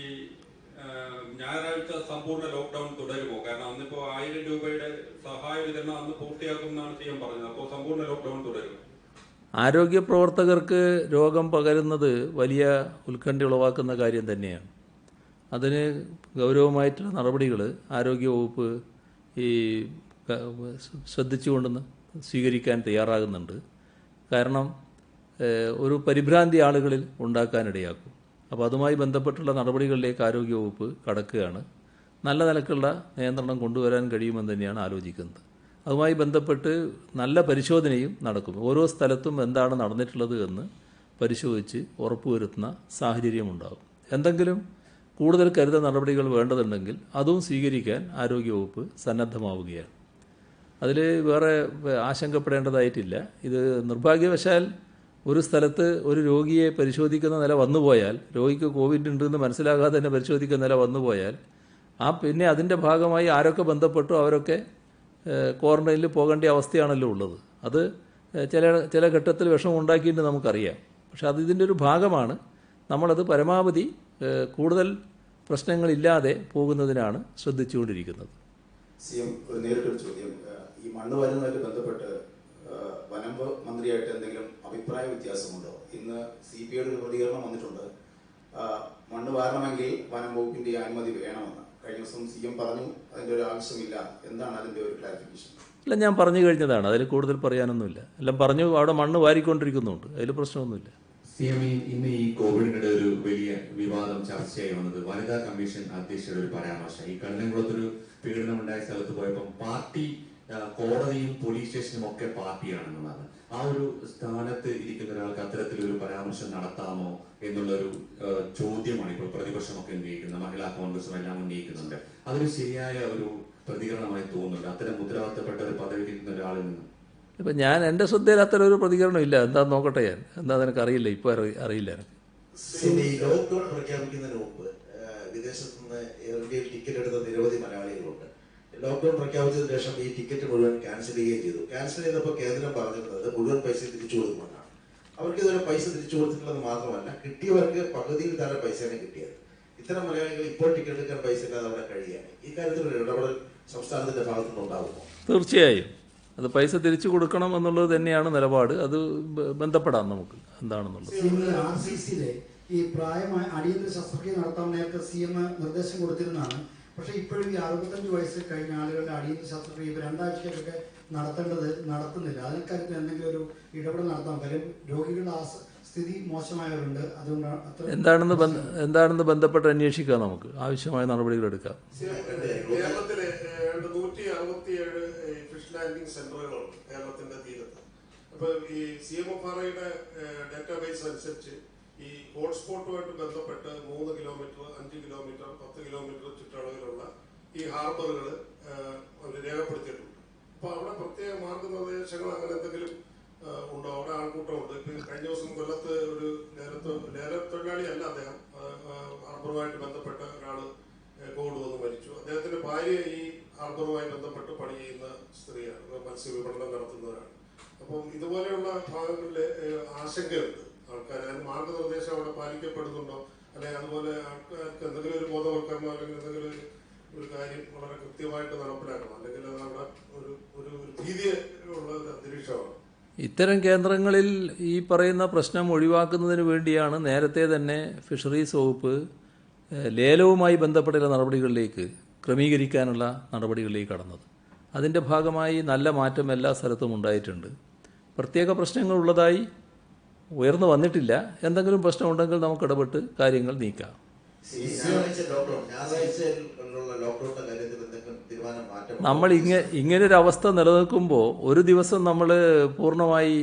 ഞായറാഴ്ച സമ്പൂർണ്ണ ലോക്ക്ഡൌൺ തുടരുമോ? കാരണം അന്നിപ്പോ 1000 രൂപയുടെ സഹായ വിതരണം അന്ന് പൂർത്തിയാക്കുമെന്നാണ് സിഎം പറഞ്ഞത്. അപ്പോൾ സമ്പൂർണ്ണ ലോക്ക്ഡൌൺ തുടരുമോ? ആരോഗ്യ പ്രവർത്തകർക്ക് രോഗം പകരുന്നത് വലിയ ഉത്കണ്ഠ ഉളവാക്കുന്ന കാര്യം തന്നെയാണ്. അതിന് ഗൗരവമായിട്ടുള്ള നടപടികൾ ആരോഗ്യവകുപ്പ് ഈ ശ്രദ്ധിച്ചുകൊണ്ടെന്ന് സ്വീകരിക്കാൻ തയ്യാറാകുന്നുണ്ട്. കാരണം ഒരു പരിഭ്രാന്തി ആളുകളിൽ ഉണ്ടാക്കാനിടയാക്കും. അപ്പോൾ അതുമായി ബന്ധപ്പെട്ടുള്ള നടപടികളിലേക്ക് ആരോഗ്യവകുപ്പ് കടക്കുകയാണ്. നല്ല നിലക്കുള്ള നിയന്ത്രണം കൊണ്ടുവരാൻ കഴിയുമെന്ന് തന്നെയാണ് ആലോചിക്കുന്നത്. അതുമായി ബന്ധപ്പെട്ട് നല്ല പരിശോധനയും നടക്കും. ഓരോ സ്ഥലത്തും എന്താണ് നടന്നിട്ടുള്ളത് എന്ന് പരിശോധിച്ച് ഉറപ്പുവരുത്തുന്ന സാഹചര്യമുണ്ടാകും. എന്തെങ്കിലും കൂടുതൽ കരുതൽ നടപടികൾ വേണ്ടതുണ്ടെങ്കിൽ അതും സ്വീകരിക്കാൻ ആരോഗ്യവകുപ്പ് സന്നദ്ധമാവുകയാണ്. അതിൽ വേറെ ആശങ്കപ്പെടേണ്ടതായിട്ടില്ല. ഇത് നിർഭാഗ്യവശാൽ ഒരു സ്ഥലത്ത് ഒരു രോഗിയെ പരിശോധിക്കുന്ന നില വന്നുപോയാൽ, രോഗിക്ക് കോവിഡ് ഉണ്ടെന്ന് മനസ്സിലാകാതെ തന്നെ പരിശോധിക്കുന്ന നില വന്നുപോയാൽ പിന്നെ അതിൻ്റെ ഭാഗമായി ആരൊക്കെ ബന്ധപ്പെട്ടോ അവരൊക്കെ ക്വാറന്റൈനിൽ പോകേണ്ട അവസ്ഥയാണല്ലോ ഉള്ളത്. അത് ചില ഘട്ടത്തിൽ വിഷമം ഉണ്ടാക്കിയിട്ട് നമുക്കറിയാം. പക്ഷെ അത് ഇതിൻ്റെ ഒരു ഭാഗമാണ്. നമ്മളത് പരമാവധി കൂടുതൽ പ്രശ്നങ്ങളില്ലാതെ പോകുന്നതിനാണ് ശ്രദ്ധിച്ചുകൊണ്ടിരിക്കുന്നത്. സിഎം, ഒരു നേരിട്ടൊരു ചോദ്യം. ഈ മണ്ണ് വാരുന്നതുമായിട്ട് ബന്ധപ്പെട്ട് വനം മന്ത്രിയായിട്ട് എന്തെങ്കിലും അഭിപ്രായ വ്യത്യാസമുണ്ടോ? ഇന്ന് CPIയുടെ ഒരു പ്രതികരണം വന്നിട്ടുണ്ട്. മണ്ണ് വാരണമെങ്കിൽ വനം വകുപ്പിന്റെ അനുമതി വേണമെന്ന്. കഴിഞ്ഞ ദിവസം സിഎം പറഞ്ഞു അതിന്റെ ഒരു ആവശ്യമില്ല. എന്താണ് അതിന്റെ ഒരു ക്ലാരിഫിക്കേഷൻ? അല്ല, ഞാൻ പറഞ്ഞു കഴിഞ്ഞതാണ്. അതിൽ കൂടുതൽ പറയാനൊന്നുമില്ല. എല്ലാം പറഞ്ഞു. അവിടെ മണ്ണ് വാരിക്കൊണ്ടിരിക്കുന്നുണ്ട്. അതിൽ പ്രശ്നമൊന്നുമില്ല. സിഎം, ഇന്ന് ഈ കോവിഡിന്റെ ഒരു വലിയ വിവാദം ചർച്ചയായി വന്നത് വനിതാ കമ്മീഷൻ അധ്യക്ഷയുടെ ഒരു പരാമർശം. ഈ കണ്ണൻകുളത്തൊരു പീഡനമുണ്ടായ സ്ഥലത്ത് പോയപ്പോൾ പാർട്ടി, കോടതിയും പോലീസ് സ്റ്റേഷനും ഒക്കെ പാർട്ടിയാണെന്നുള്ളതാണ്. ആ ഒരു സ്ഥാനത്ത് ഇരിക്കുന്ന ഒരാൾക്ക് അത്തരത്തിലൊരു പരാമർശം നടത്താമോ എന്നുള്ളൊരു ചോദ്യമാണ് ഇപ്പോൾ പ്രതിപക്ഷമൊക്കെ ഉന്നയിക്കുന്നത്. മഹിളാ കോൺഗ്രസും എല്ലാം ഉന്നയിക്കുന്നുണ്ട്. അതൊരു ശരിയായ ഒരു പ്രതികരണമായി തോന്നുന്നുണ്ട് അത്തരം ഉത്തരവാദിത്തപ്പെട്ട ഒരു പദവിയിരിക്കുന്ന ഒരാളിൽ നിന്ന്. ഇപ്പം ഞാൻ എൻ്റെ ശ്രദ്ധയിൽ അത്തരം ഒരു പ്രതികരണം ഇല്ല. എന്താ നോക്കട്ടെ, ഞാൻ എന്താ നിനക്ക് അറിയില്ല, ഇപ്പോൾ അറിയില്ല എനിക്ക്. ലോക്ക്ഡൌൺ പ്രഖ്യാപിക്കുന്നതിന് മുമ്പ് വിദേശത്ത് നിന്ന് എയർ ഇന്ത്യയിൽ ടിക്കറ്റ് എടുത്ത നിരവധി മലയാളികളുണ്ട്. ലോക്ക്ഡൌൺ പ്രഖ്യാപിച്ചതിന് ശേഷം ഈ ടിക്കറ്റ് മുഴുവൻ ക്യാൻസൽ ചെയ്യുകയും ചെയ്തു. ക്യാൻസൽ ചെയ്തപ്പോൾ കേന്ദ്രം പറഞ്ഞിരുന്നത് മുഴുവൻ പൈസ തിരിച്ചു കൊടുക്കുമെന്നാണ്. അവർക്ക് ഇതുവരെ പൈസ തിരിച്ചു കൊടുത്തിട്ടുള്ളത് മാത്രമല്ല, കിട്ടിയവർക്ക് പകുതിയിൽ താഴെ പൈസയാണ് കിട്ടിയത്. ഇത്തരം മലയാളികൾ ഇപ്പോൾ ടിക്കറ്റ് എടുക്കാൻ പൈസ ഇല്ലാതെ അവിടെ കഴിയുകയാണ്. ഈ കാര്യത്തിൽ ഒരു ഇടപെടൽ സംസ്ഥാനത്തിന്റെ ഭാഗത്തുനിന്ന് ഉണ്ടാകുമോ? തീർച്ചയായും അത് പൈസ തിരിച്ചു കൊടുക്കണം എന്നുള്ളത് തന്നെയാണ് നിലപാട്. അത് ബന്ധപ്പെടാം നമുക്ക് എന്താണെന്നുള്ളത്. RCCയിലെ ഈ പ്രായമായ അടിയന്തര ശസ്ത്രക്രിയ നടത്താൻ നേരത്തെ CM നിർദ്ദേശം കൊടുത്തിരുന്നതാണ്. പക്ഷേ ഇപ്പോഴും ഈ 65 വയസ്സ് കഴിഞ്ഞ ആളുകളുടെ അടിയന്തര ശസ്ത്രക്രിയ 2 ആഴ്ചക്കൊക്കെ നടത്തുന്നില്ല. അതിനക്കാര്യത്തിൽ എന്തെങ്കിലും ഒരു ഇടപെടൽ നടത്താൻ? കാര്യം രോഗികളുടെ സ്ഥിതി മോശമായവരുണ്ട്. അതുകൊണ്ടാണ് എന്താണെന്ന് ബന്ധപ്പെട്ട് അന്വേഷിക്കാം. നമുക്ക് ആവശ്യമായ നടപടികൾ എടുക്കാം. കേരളത്തിലെ 167 ഫിഷ് ലാൻഡിംഗ് സെന്ററുകളുണ്ട് കേരളത്തിന്റെ തീരത്ത്. അപ്പൊ ഈ CMFRIയുടെ ഡാറ്റാബേസ് അനുസരിച്ച് ഈ ഹോട്ട്സ്പോട്ടുമായിട്ട് ബന്ധപ്പെട്ട് 3 കിലോമീറ്റർ, 5 കിലോമീറ്റർ, 10 കിലോമീറ്റർ ചുറ്റളവിലുള്ള ഈ ഹാർബറുകൾ അവർ രേഖപ്പെടുത്തിയിട്ടുണ്ട്. അപ്പൊ അവിടെ പ്രത്യേക മാർഗനിർദ്ദേശങ്ങൾ അങ്ങനെ എന്തെങ്കിലും ഉണ്ടോ? അവിടെ ആൾക്കൂട്ടമുണ്ട്. ഇപ്പൊ കഴിഞ്ഞ ദിവസം കൊല്ലത്ത് ഒരു തൊഴിലാളിയല്ല അദ്ദേഹം, ഹാർബറുമായിട്ട് ബന്ധപ്പെട്ട ഒരാള് കോവിഡ് വന്ന് മരിച്ചു. അദ്ദേഹത്തിന്റെ ഭാര്യ ഈ ഹാർബറുമായി ബന്ധപ്പെട്ട് പണി ചെയ്യുന്ന സ്ത്രീയാണ്, മത്സ്യവിപണനം നടത്തുന്നവരാണ്. അപ്പം ഇതുപോലെയുള്ള ഭാഗങ്ങളിൽ ആശങ്കയുണ്ട് ആൾക്കാർ. അതിന് മാർഗനിർദ്ദേശം അവിടെ പാലിക്കപ്പെടുന്നുണ്ടോ, അല്ലെങ്കിൽ അതുപോലെ ആൾക്കാർക്ക് എന്തെങ്കിലും ഒരു ബോധവൽക്കരണം അല്ലെങ്കിൽ എന്തെങ്കിലും ഒരു കാര്യം വളരെ കൃത്യമായിട്ട് നടപ്പിലാക്കണം, അല്ലെങ്കിൽ അത് അവിടെ ഒരു ഭീതിയുള്ള ഒരു അന്തരീക്ഷമാണ്. ഇത്തരം കേന്ദ്രങ്ങളിൽ ഈ പറയുന്ന പ്രശ്നം ഒഴിവാക്കുന്നതിന് വേണ്ടിയാണ് നേരത്തെ തന്നെ ഫിഷറീസ് വകുപ്പ് ലേലവുമായി ബന്ധപ്പെട്ട നടപടികളിലേക്ക് ക്രമീകരിക്കാനുള്ള നടപടികളിലേക്ക് കടന്നത്. അതിൻ്റെ ഭാഗമായി നല്ല മാറ്റം എല്ലാ സ്ഥലത്തും ഉണ്ടായിട്ടുണ്ട്. പ്രത്യേക പ്രശ്നങ്ങൾ ഉള്ളതായി ഉയർന്നു വന്നിട്ടില്ല. എന്തെങ്കിലും പ്രശ്നമുണ്ടെങ്കിൽ നമുക്ക് ഇടപെട്ട് കാര്യങ്ങൾ നീക്കാം. നമ്മൾ ഇങ്ങനൊരു അവസ്ഥ നിലനിൽക്കുമ്പോൾ ഒരു ദിവസം നമ്മൾ പൂർണ്ണമായി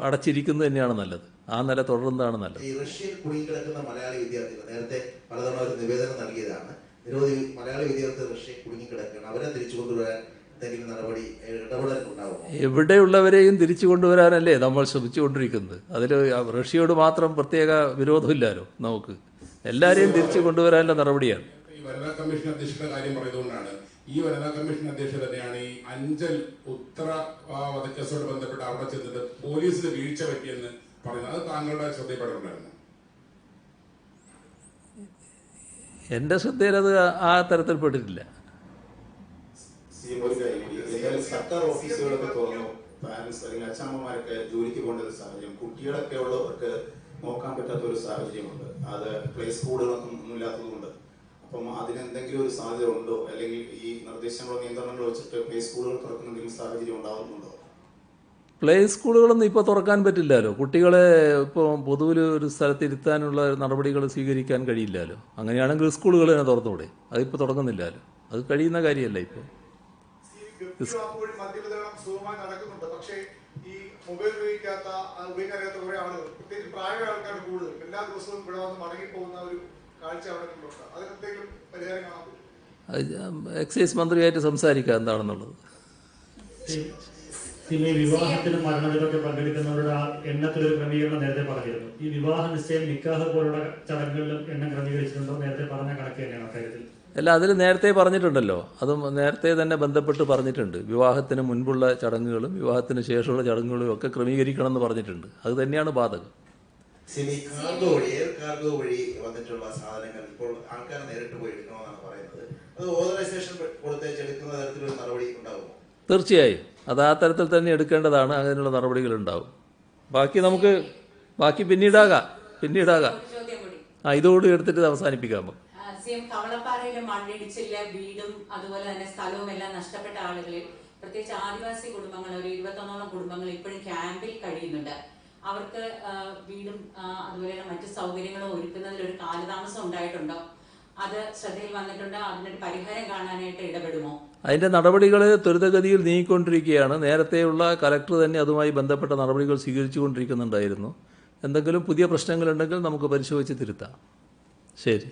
അടച്ചിരിക്കുന്നത് തന്നെയാണ് നല്ലത്. ആ നില തുടരുന്നതാണ് നല്ലത്. ഈ റഷ്യയിൽ കുടുങ്ങിക്കിടക്കുന്ന മലയാളി വിദ്യാർത്ഥികൾ നേരത്തെ പലതവണ ഒരു നിവേദനം നൽകിയതാണ്. നിരവധി മലയാളി വിദ്യാർത്ഥികൾ റഷ്യയിൽ കുടുങ്ങിക്കിടക്കുകയാണ്. അവരെ തിരിച്ചു കൊണ്ടുവരാൻ എന്തെങ്കിലും ഇടപെടൽ ഉണ്ടാവും? എവിടെയുള്ളവരെയും തിരിച്ചു കൊണ്ടുവരാനല്ലേ നമ്മൾ ശ്രമിച്ചുകൊണ്ടിരിക്കുന്നത്. അതിൽ റഷ്യയോട് മാത്രം പ്രത്യേക വിരോധമില്ലല്ലോ. നമുക്ക് എല്ലാവരെയും തിരിച്ചു കൊണ്ടുവരാനുള്ള നടപടിയാണ്. ഈ വനിതാ കമ്മീഷൻ അധ്യക്ഷയുടെ കാര്യം പറയുന്നതുകൊണ്ടാണ് ഈ വനിതാ കമ്മീഷൻ അധ്യക്ഷ തന്നെയാണ് ഈ അഞ്ചൽ ഉത്തര വധക്കേസോട് ബന്ധപ്പെട്ട് അവിടെ ചെന്നിട്ട് പോലീസിന് വീഴ്ച പറ്റിയെന്ന് പറയുന്നത്. അത് താങ്കളുടെ ശ്രദ്ധയിൽപ്പെട്ടിട്ടുണ്ടായിരുന്നു? എൻ്റെ ശ്രദ്ധയിൽ അത് ആ തരത്തിൽപ്പെട്ടിട്ടില്ല. സർക്കാർ ഓഫീസുകളൊക്കെ തുറന്നു, പാരന്റ്സ് അല്ലെങ്കിൽ അച്ഛനമ്മമാരൊക്കെ ജോലിക്ക് പോകേണ്ട ഒരു സാഹചര്യം, കുട്ടികളൊക്കെ ഉള്ളവർക്ക് നോക്കാൻ പറ്റാത്ത ഒരു സാഹചര്യമുണ്ട്. അത് പ്ലേ സ്കൂളുകളൊന്നും ഇല്ലാത്തതുകൊണ്ട്. അപ്പം അതിനെന്തെങ്കിലും ഒരു സാധ്യത ഉണ്ടോ, അല്ലെങ്കിൽ ഈ നിർദ്ദേശങ്ങളോ നിയന്ത്രണങ്ങളോ വെച്ചിട്ട് പ്ലേ സ്കൂളുകൾ തുറക്കുന്ന എന്തെങ്കിലും സാഹചര്യം ഉണ്ടാകുന്നുണ്ടോ? പ്ലേ സ്കൂളുകളൊന്നും ഇപ്പോൾ തുറക്കാൻ പറ്റില്ലല്ലോ. കുട്ടികളെ ഇപ്പോൾ പൊതുവിൽ ഒരു സ്ഥലത്ത് ഇരുത്താനുള്ള നടപടികൾ സ്വീകരിക്കാൻ കഴിയില്ലല്ലോ. അങ്ങനെയാണെങ്കിൽ സ്കൂളുകൾ തന്നെ തുറന്നുകൂടെ? അതിപ്പോൾ തുടങ്ങുന്നില്ലല്ലോ. അത് കഴിയുന്ന കാര്യമല്ല. ഇപ്പോൾ മദ്യവിതരണം സുഖമായി നടക്കുന്നുണ്ട്. പക്ഷേ ഈ മൊബൈൽ ഉപയോഗിക്കാത്ത കുറെ ആളുകൾ, പ്രത്യേകിച്ച് പ്രായമായ ആൾക്കാർ കൂടുതൽ എല്ലാ ദിവസവും ഇവിടെ വന്ന് മടങ്ങിപ്പോകുന്ന ഒരു കാഴ്ച അവിടെ ഉണ്ട്. അതിനെന്തെങ്കിലും പരിഹാരം കാണാൻ എക്സൈസ് മന്ത്രിയായിട്ട് സംസാരിക്കാം എന്താണെന്നുള്ളത്. ഈ വിവാഹത്തിലും മരണത്തിലൊക്കെ പങ്കെടുക്കുന്നവരുടെ ആ എണ്ണത്തിലൊരു ക്രമീകരണം നേരത്തെ പറഞ്ഞിരുന്നു. ഈ വിവാഹ നിശ്ചയം, നിക്കാഹ് പോലുള്ള ചടങ്ങുകളിലും എണ്ണം ക്രമീകരിച്ചിട്ടുണ്ടോ? നേരത്തെ പറഞ്ഞ കണക്ക് തന്നെയാണ് അക്കാര്യത്തിൽ? അല്ല, അതിൽ നേരത്തെ പറഞ്ഞിട്ടുണ്ടല്ലോ. അതും നേരത്തെ തന്നെ ബന്ധപ്പെട്ട് പറഞ്ഞിട്ടുണ്ട്. വിവാഹത്തിന് മുൻപുള്ള ചടങ്ങുകളും വിവാഹത്തിന് ശേഷമുള്ള ചടങ്ങുകളും ഒക്കെ ക്രമീകരിക്കണം എന്ന് പറഞ്ഞിട്ടുണ്ട്. അത് തന്നെയാണ് ബാധകം. എയർ കാർഗോ വഴി വന്നിട്ടുള്ള സാധനങ്ങൾ ഇപ്പോൾ ആൾക്കാർ നേരിട്ട് പോയി എടുക്കണമെന്നാണ് പറയുന്നത്. അത് ഓതറൈസേഷൻ കൊടുത്തേച്ചെടുക്കുന്ന തരത്തിലൊരു നടപടി ഉണ്ടാകുമോ? തീർച്ചയായും അത് ആ തരത്തിൽ തന്നെ എടുക്കേണ്ടതാണ്. അതിനുള്ള നടപടികൾ ഉണ്ടാവും. ബാക്കി പിന്നീടാകാം. ഇതോട് എടുത്തിട്ട് അവസാനിപ്പിക്കാം. കവളപ്പാറയിലെ മണ്ണിടിച്ചിലെ വീടും അതുപോലെ തന്നെ സ്ഥലവും എല്ലാം നഷ്ടപ്പെട്ട ആളുകളിൽ, പ്രത്യേകിച്ച് ആദിവാസി കുടുംബങ്ങൾ, ഒരു 21ഓളം കുടുംബങ്ങൾ ഇപ്പോഴും ക്യാമ്പിൽ കഴിയുന്നുണ്ട്. അവർക്ക് വീടും അതുപോലെ മറ്റു സൗകര്യങ്ങളും ഒരുക്കുന്നതിൽ ഒരു കാലതാമസം ഉണ്ടായിട്ടുണ്ടോ? അത് ശ്രദ്ധയിൽ വന്നിട്ടുണ്ടോ? അതിനൊരു പരിഹാരം കാണാനായിട്ട് ഇടപെടുമോ? അതിന്റെ നടപടികൾ ത്വരിതഗതിയിൽ നീങ്ങിക്കൊണ്ടിരിക്കുകയാണ്. നേരത്തെയുള്ള കലക്ടർ തന്നെ അതുമായി ബന്ധപ്പെട്ട നടപടികൾ സ്വീകരിച്ചുകൊണ്ടിരിക്കുന്നുണ്ടായിരുന്നു. എന്തെങ്കിലും പുതിയ പ്രശ്നങ്ങളുണ്ടെങ്കിൽ നമുക്ക് പരിശോധിച്ച് തിരുത്താം. ശരി.